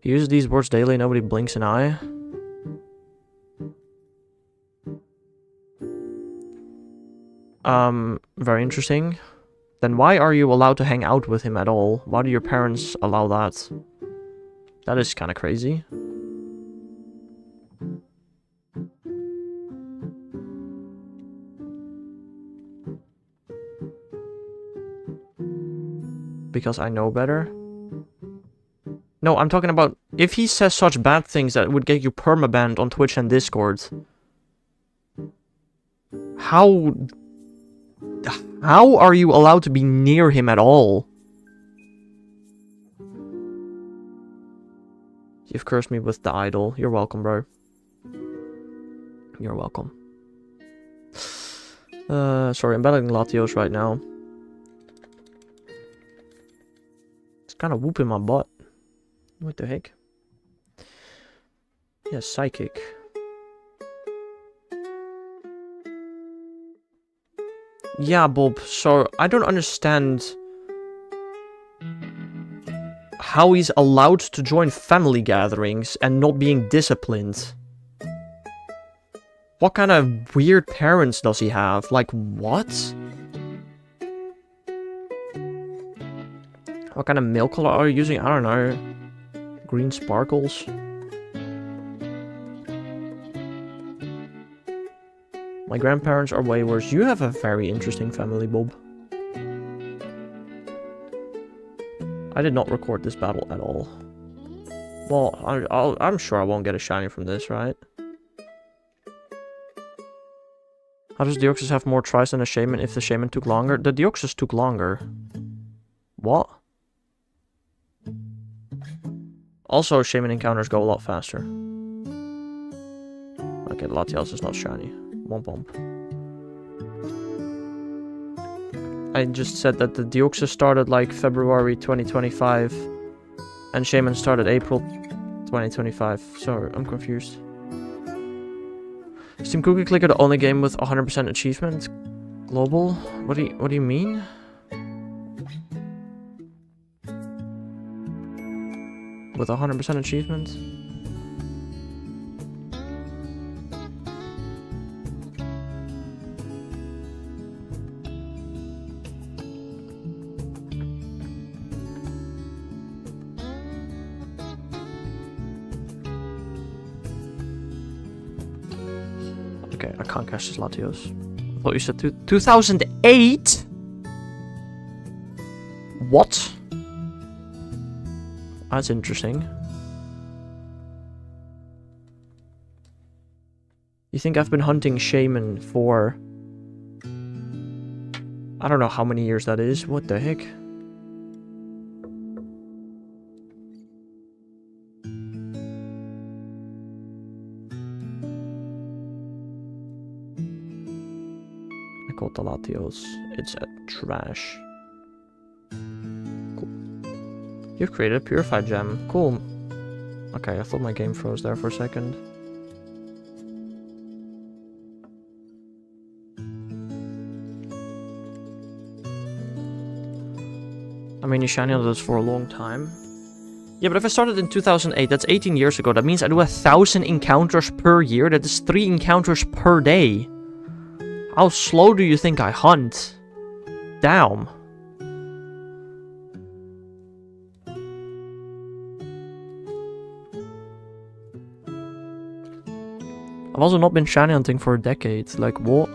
He uses these words daily, nobody blinks an eye. Very interesting. Then why are you allowed to hang out with him at all? Why do your parents allow that? That is kind of crazy. Because I know better? No, I'm talking about if he says such bad things that would get you permabanned on Twitch and Discord. How are you allowed to be near him at all? You've cursed me with the idol. You're welcome, bro. You're welcome. Sorry, I'm battling Latios right now. It's kind of whooping my butt. What the heck? Yeah, psychic. Yeah, Bob, so I don't understand how he's allowed to join family gatherings and not being disciplined. What kind of weird parents does he have? Like, what? What kind of milk color are you using? I don't know. green sparkles. My grandparents are way worse. You have a very interesting family, Bob. I did not record this battle at all. Well, I'm sure I won't get a shiny from this, right? How does Deoxys have more tries than a Shaman if the Shaman took longer? The Deoxys took longer. What? Also, Shaman encounters go a lot faster. Okay, Latios is not shiny. Womp womp. I just said that the Deoxys started like February 2025 and Shaman started April 2025. Sorry, I'm confused. Steam Cookie Clicker the only game with 100% achievement global? What do you mean? With 100% achievement? Okay, I can't catch this Latios. I thought you said 2008? What? That's interesting. You think I've been hunting Shaman for... I don't know how many years that is. What the heck? I called the Latios. It's a trash. Cool. You've created a purified gem. Cool. Okay, I thought my game froze there for a second. I mean, you shiny on those for a long time. Yeah, but if I started in 2008, that's 18 years ago. That means I do 1,000 encounters per year. That is 3 encounters per day. How slow do you think I hunt? Damn. I've also not been shiny hunting for a decade. Like, what?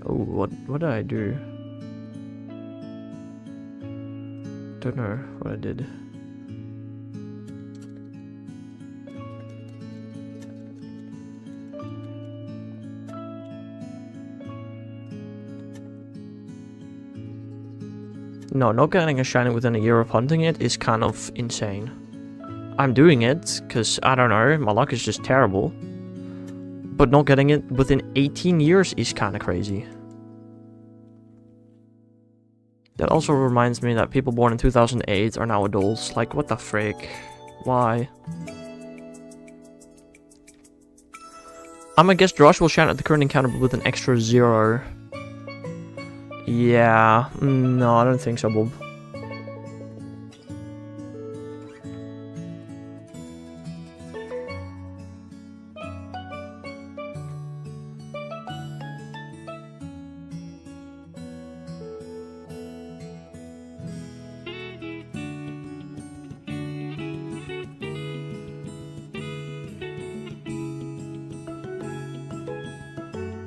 Oh, what did I do? Don't know what I did. No, not getting a shiny within a year of hunting it is kind of insane. I'm doing it because, I don't know, my luck is just terrible. But not getting it within 18 years is kind of crazy. That also reminds me that people born in 2008 are now adults. Like, what the frick? Why? I'm gonna guess Josh will shine at the current encounter with an extra 0. Yeah. No, I don't think so, Bob.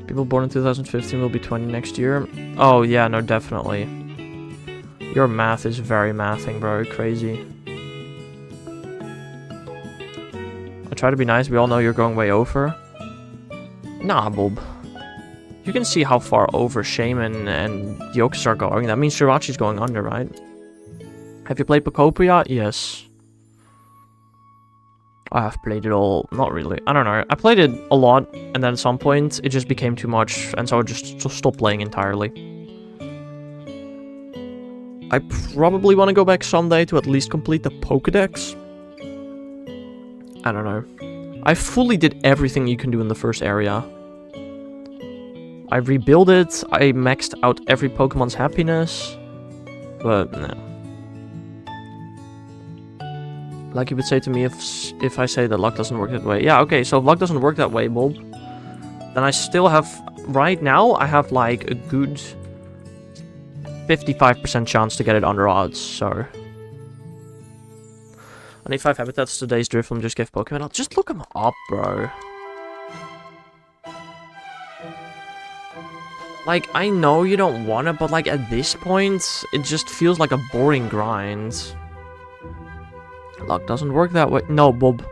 People born in 2015 will be 20 next year. Oh, yeah, no, definitely. Your math is very mathing, bro. Crazy. I try to be nice. We all know you're going way over. Nah, Bob. You can see how far over Shaman and Deoxys are going. That means Shirachi's going under, right? Have you played Pocopia? Yes. I have played it all. Not really. I don't know. I played it a lot, and then at some point, it just became too much, and so I just stopped playing entirely. I probably want to go back someday to at least complete the Pokédex. I don't know. I fully did everything you can do in the first area. I rebuilt it. I maxed out every Pokemon's happiness. But no. Like you would say to me if I say that luck doesn't work that way. Yeah, okay, so if luck doesn't work that way, Bob, then I still have... Right now, I have like a good 55% chance to get it under odds, so... I need 5 habitats, today's drift from Just Give Pokemon. I'll just look them up, bro. Like, I know you don't want it, but like at this point, it just feels like a boring grind. Luck doesn't work that way. No, Bob.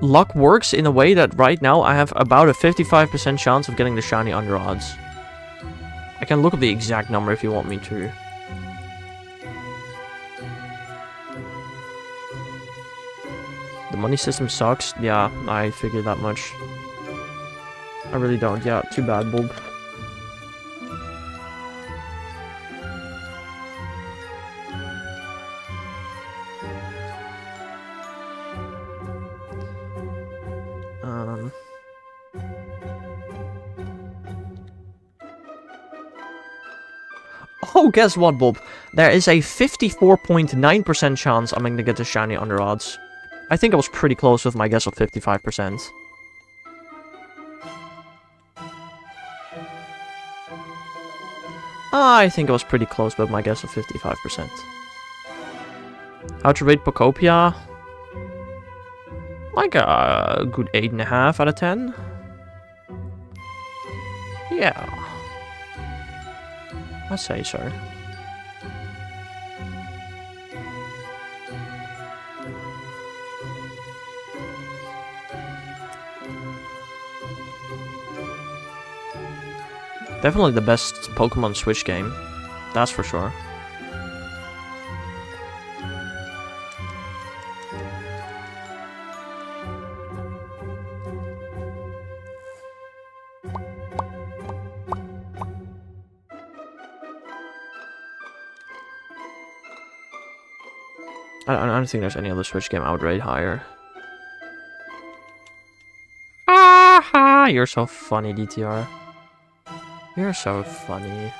Luck works in a way that right now I have about a 55% chance of getting the shiny under odds. I can look up the exact number if you want me to. The money system sucks. Yeah, I figured that much. I really don't. Yeah, too bad, Bob. Oh, guess what, Bob? There is a 54.9% chance I'm going to get the shiny under odds. I think I was pretty close with my guess of 55%. I think I was pretty close with my guess of 55%. How to rate Pokopia? Like a good 8.5 out of 10. Yeah. I'd say so. Definitely the best Pokemon Switch game. That's for sure. I don't think there's any other Switch game I would rate higher. Aha! You're so funny, DTR. You're so funny.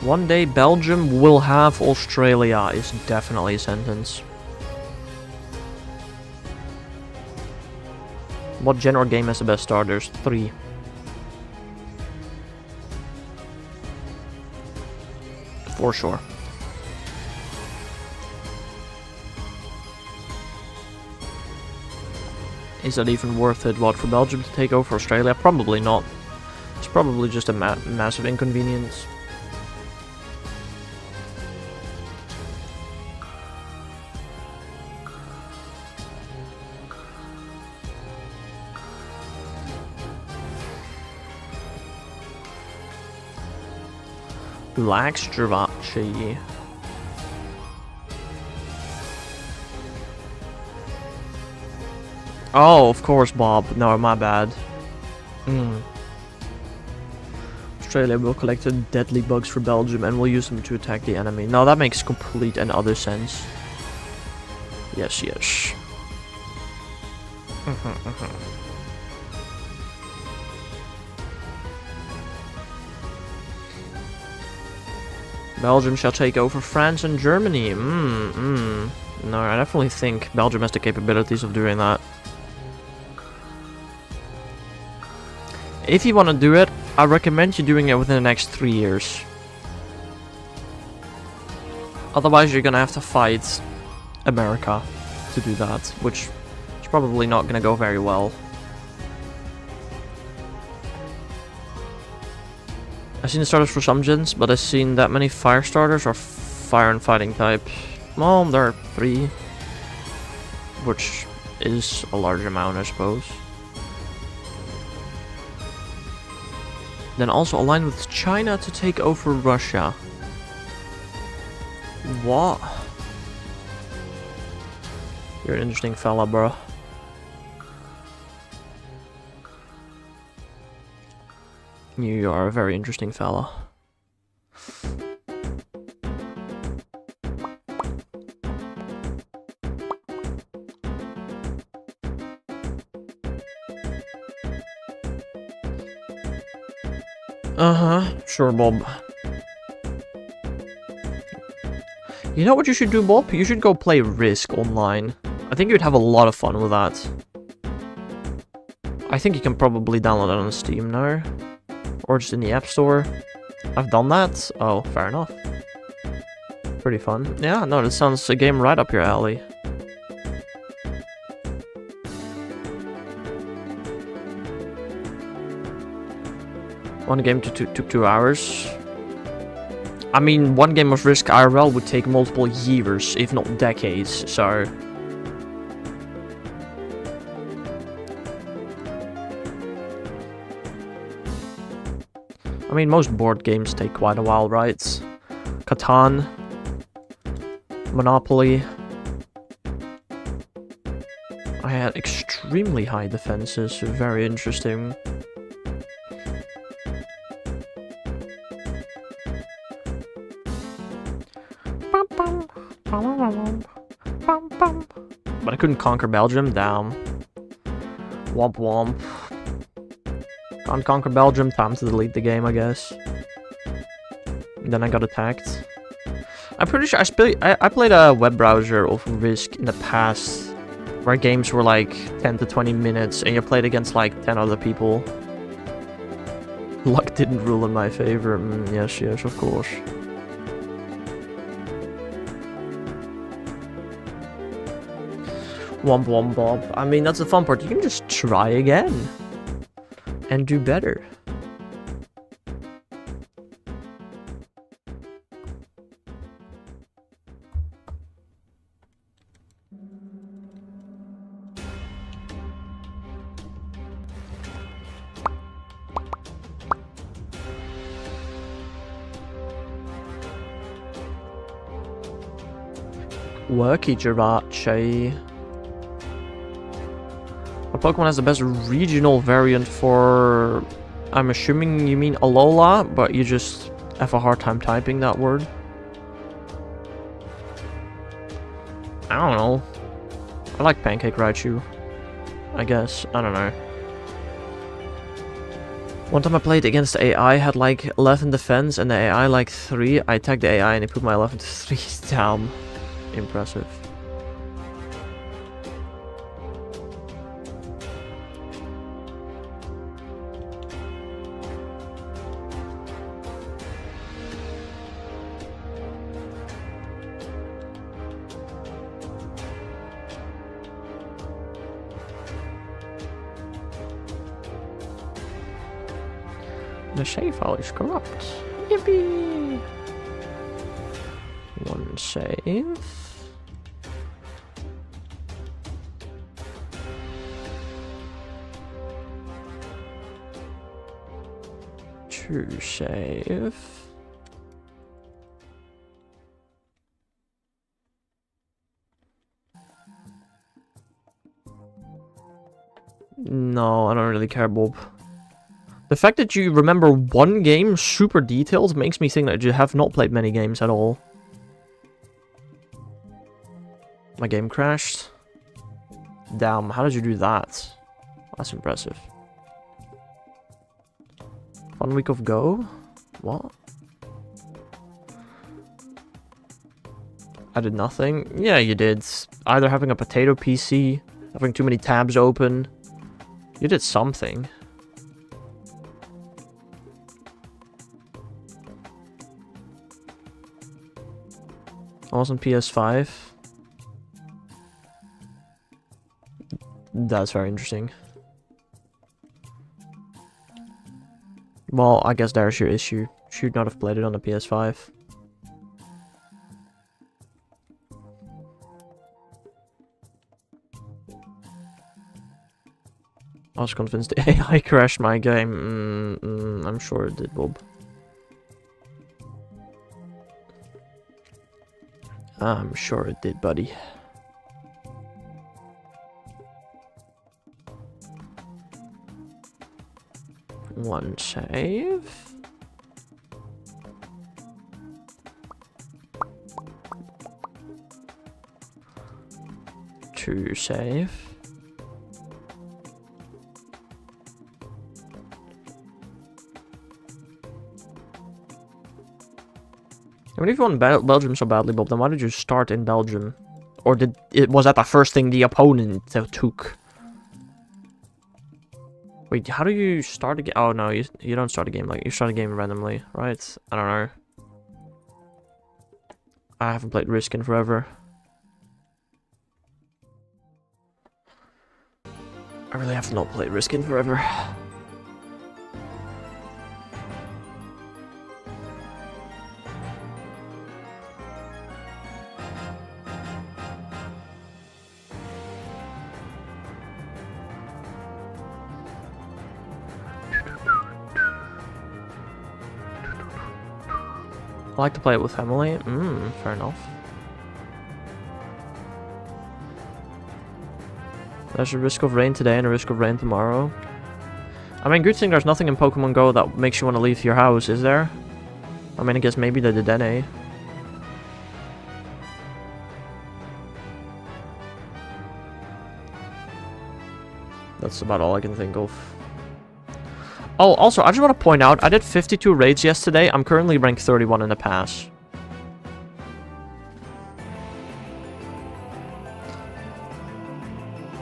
One day Belgium will have Australia is definitely a sentence. What genre game has the best starters? 3. For sure. Is that even worth it? What, for Belgium to take over Australia? Probably not. It's probably just a massive inconvenience. Lax Javachi. Oh, of course, Bob. No, my bad. Australia will collect the deadly bugs for Belgium and will use them to attack the enemy. No, that makes complete and utter sense. Yes, yes. Belgium shall take over France and Germany. No, I definitely think Belgium has the capabilities of doing that. If you want to do it, I recommend you doing it within the next 3 years. Otherwise, you're gonna have to fight America to do that, which is probably not gonna go very well. I've seen the starters for some gens, but I've seen that many fire starters or fire and fighting type. Well, there are 3, which is a large amount, I suppose. Then also align with China to take over Russia. What? You're an interesting fella, bro. You are a very interesting fella. Sure, Bob. You know what you should do, Bob? You should go play Risk online. I think you'd have a lot of fun with that. I think you can probably download it on Steam now. Or just in the App Store. I've done that. Oh, fair enough. Pretty fun. Yeah, no, this sounds a game right up your alley. One game took 2 hours. I mean, one game of Risk IRL would take multiple years, if not decades, so... I mean, most board games take quite a while, right? Catan, Monopoly. I had extremely high defenses, very interesting. But I couldn't conquer Belgium, damn. Womp womp. Can't conquer Belgium, time to delete the game, I guess. And then I got attacked. I'm pretty sure I played a web browser of Risk in the past, where games were like 10 to 20 minutes, and you played against like 10 other people. Luck didn't rule in my favor. Yes, of course. Womp womp bob. I mean, that's the fun part. You can just try again. And do better. Worky Jirachi. What Pokemon has the best regional variant for... I'm assuming you mean Alola, but you just have a hard time typing that word. I don't know. I like Pancake Raichu. I guess. I don't know. One time I played against the AI, had like 11 defense, and the AI like 3. I attacked the AI and it put my 11 to 3 down. Impressive. The save file is corrupt. Yippee! One save. Two save. No, I don't really care, Bob. The fact that you remember one game super detailed makes me think that you have not played many games at all. My game crashed. Damn, how did you do that? That's impressive. 1 week of Go? What? I did nothing? Yeah, you did. Either having a potato PC, having too many tabs open. You did something. I was on PS5. That's very interesting. Well, I guess there's your issue. Should not have played it on the PS5. I was convinced the AI crashed my game. I'm sure it did, Bob. I'm sure it did, buddy. One save. Two save. I mean, if you want Belgium so badly, Bob, then why did you start in Belgium? Or was that the first thing the opponent took? Wait, how do you start a game? Oh no, you don't start a game like you start a game randomly, right? I don't know. I haven't played Risk in forever. I really have not played Risk in forever. I like to play it with family. Fair enough. There's a risk of rain today and a risk of rain tomorrow. I mean, good thing there's nothing in Pokemon Go that makes you want to leave your house, is there? I mean, I guess maybe the Dedenne. That's about all I can think of. Oh, also, I just want to point out, I did 52 raids yesterday. I'm currently ranked 31 in the pass.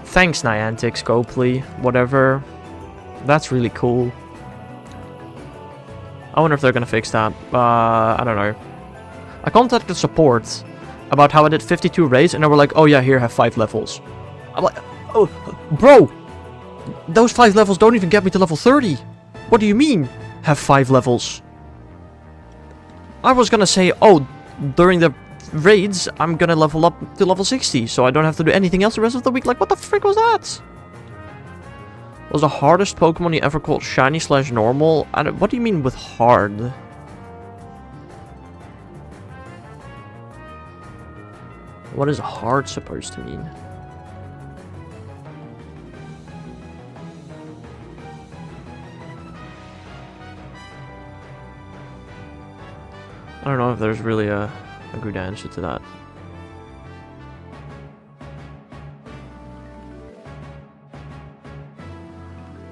Thanks, Niantic, Scopely, whatever. That's really cool. I wonder if they're gonna fix that. I don't know. I contacted support about how I did 52 raids, and they were like, oh yeah, here, have 5 levels. I'm like, oh, bro! Those 5 levels don't even get me to level 30! What do you mean, have 5 levels? I was gonna say, oh, during the raids, I'm gonna level up to level 60, so I don't have to do anything else the rest of the week. Like, what the frick was that? Was the hardest Pokemon you ever caught shiny / normal? What do you mean with hard? What is hard supposed to mean? I don't know if there's really a good answer to that.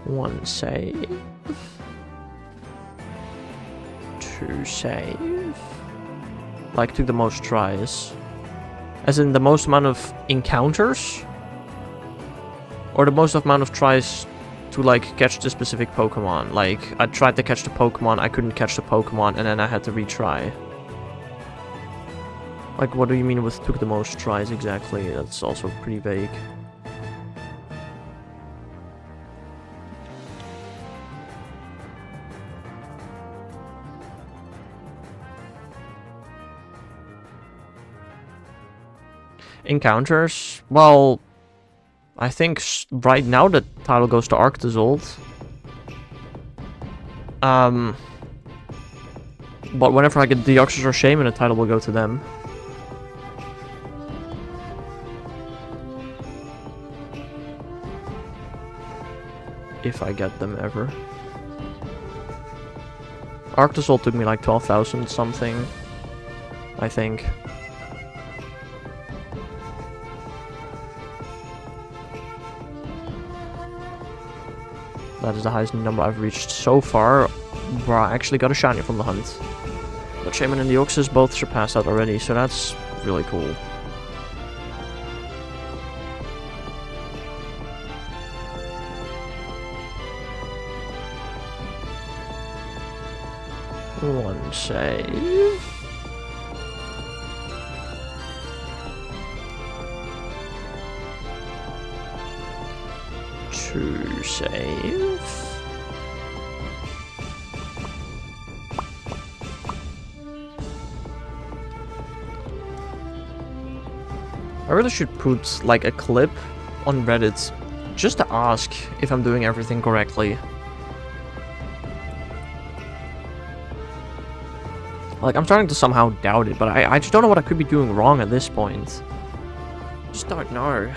One save. 2 save. Like, to the most tries. As in the most amount of encounters? Or the most amount of tries to, like, catch the specific Pokemon. Like, I tried to catch the Pokemon, I couldn't catch the Pokemon, and then I had to retry. Like, what do you mean with took the most tries exactly? That's also pretty vague. Encounters? Well, I think right now the title goes to Arctozold. But whenever I get Deoxys or Shaman, the title will go to them. If I get them ever. Arctozold took me like 12,000 something, I think. That is the highest number I've reached so far, where I actually got a shiny from the hunt. But Shaman and Deoxys both surpassed that already, so that's really cool. One save. Two save. I really should put like a clip on Reddit just to ask if I'm doing everything correctly. Like, I'm starting to somehow doubt it, but I just don't know what I could be doing wrong at this point. Just don't know.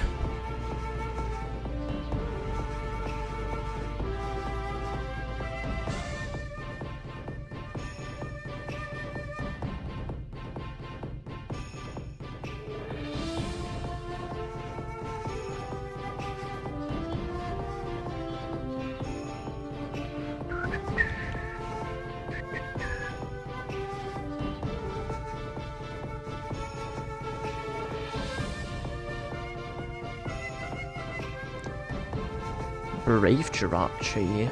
Brave Jirachi.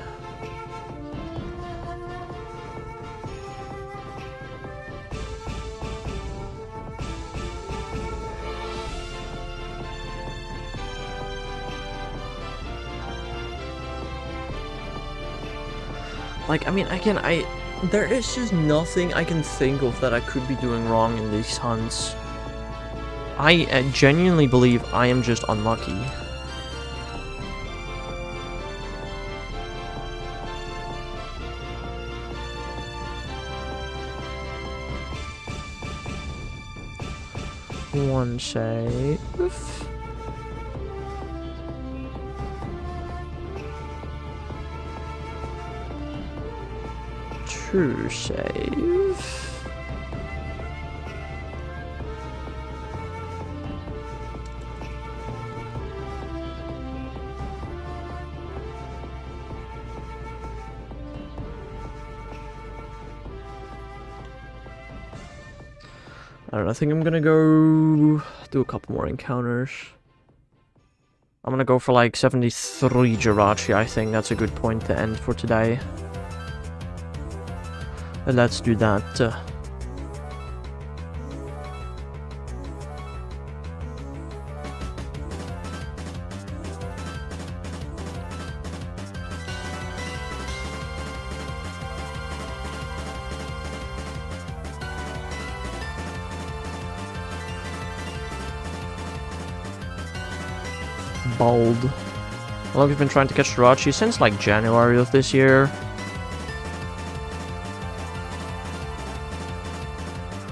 Like, I mean, again, there is just nothing I can think of that I could be doing wrong in these hunts. I genuinely believe I am just unlucky. One save. Two save. I don't know, I think I'm gonna go do a couple more encounters. I'm gonna go for like 73 Jirachi. I think that's a good point to end for today. Let's do that. Bold. Well, we've been trying to catch Jirachi since like January of this year.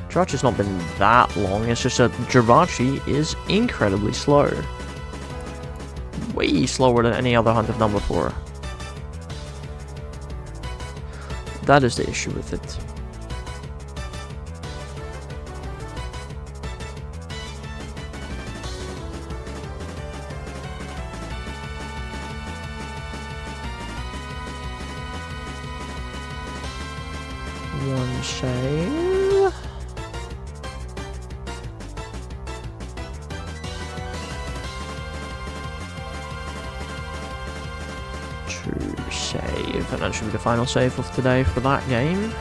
Jirachi's not been that long, it's just that Jirachi is incredibly slow. Way slower than any other hunt I've done before. That is the issue with it. One save. Two save, and that should be the final save of today for that game.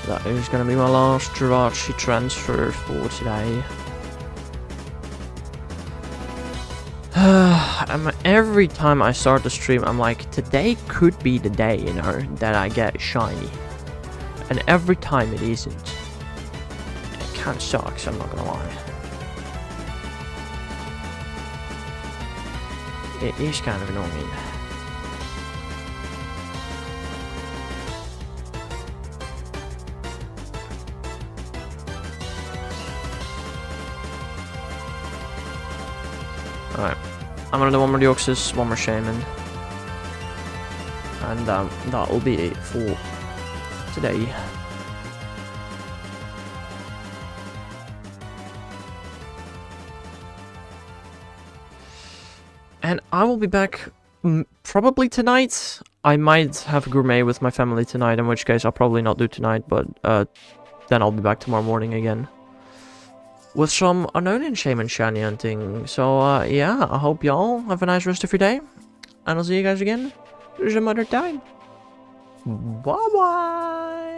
That is going to be my last Jirachi transfer for today. Every time I start the stream, I'm like, today could be the day, you know, that I get shiny. And every time it isn't. It kind of sucks, I'm not going to lie. It is kind of annoying. Alright, I'm gonna do one more Deoxys, one more Shaman. And that will be it for today. And I will be back probably tonight. I might have gourmet with my family tonight, in which case I'll probably not do tonight, but then I'll be back tomorrow morning again. With some unknown and shaman shiny hunting. So, yeah, I hope y'all have a nice rest of your day. And I'll see you guys again some other time. Bye-bye!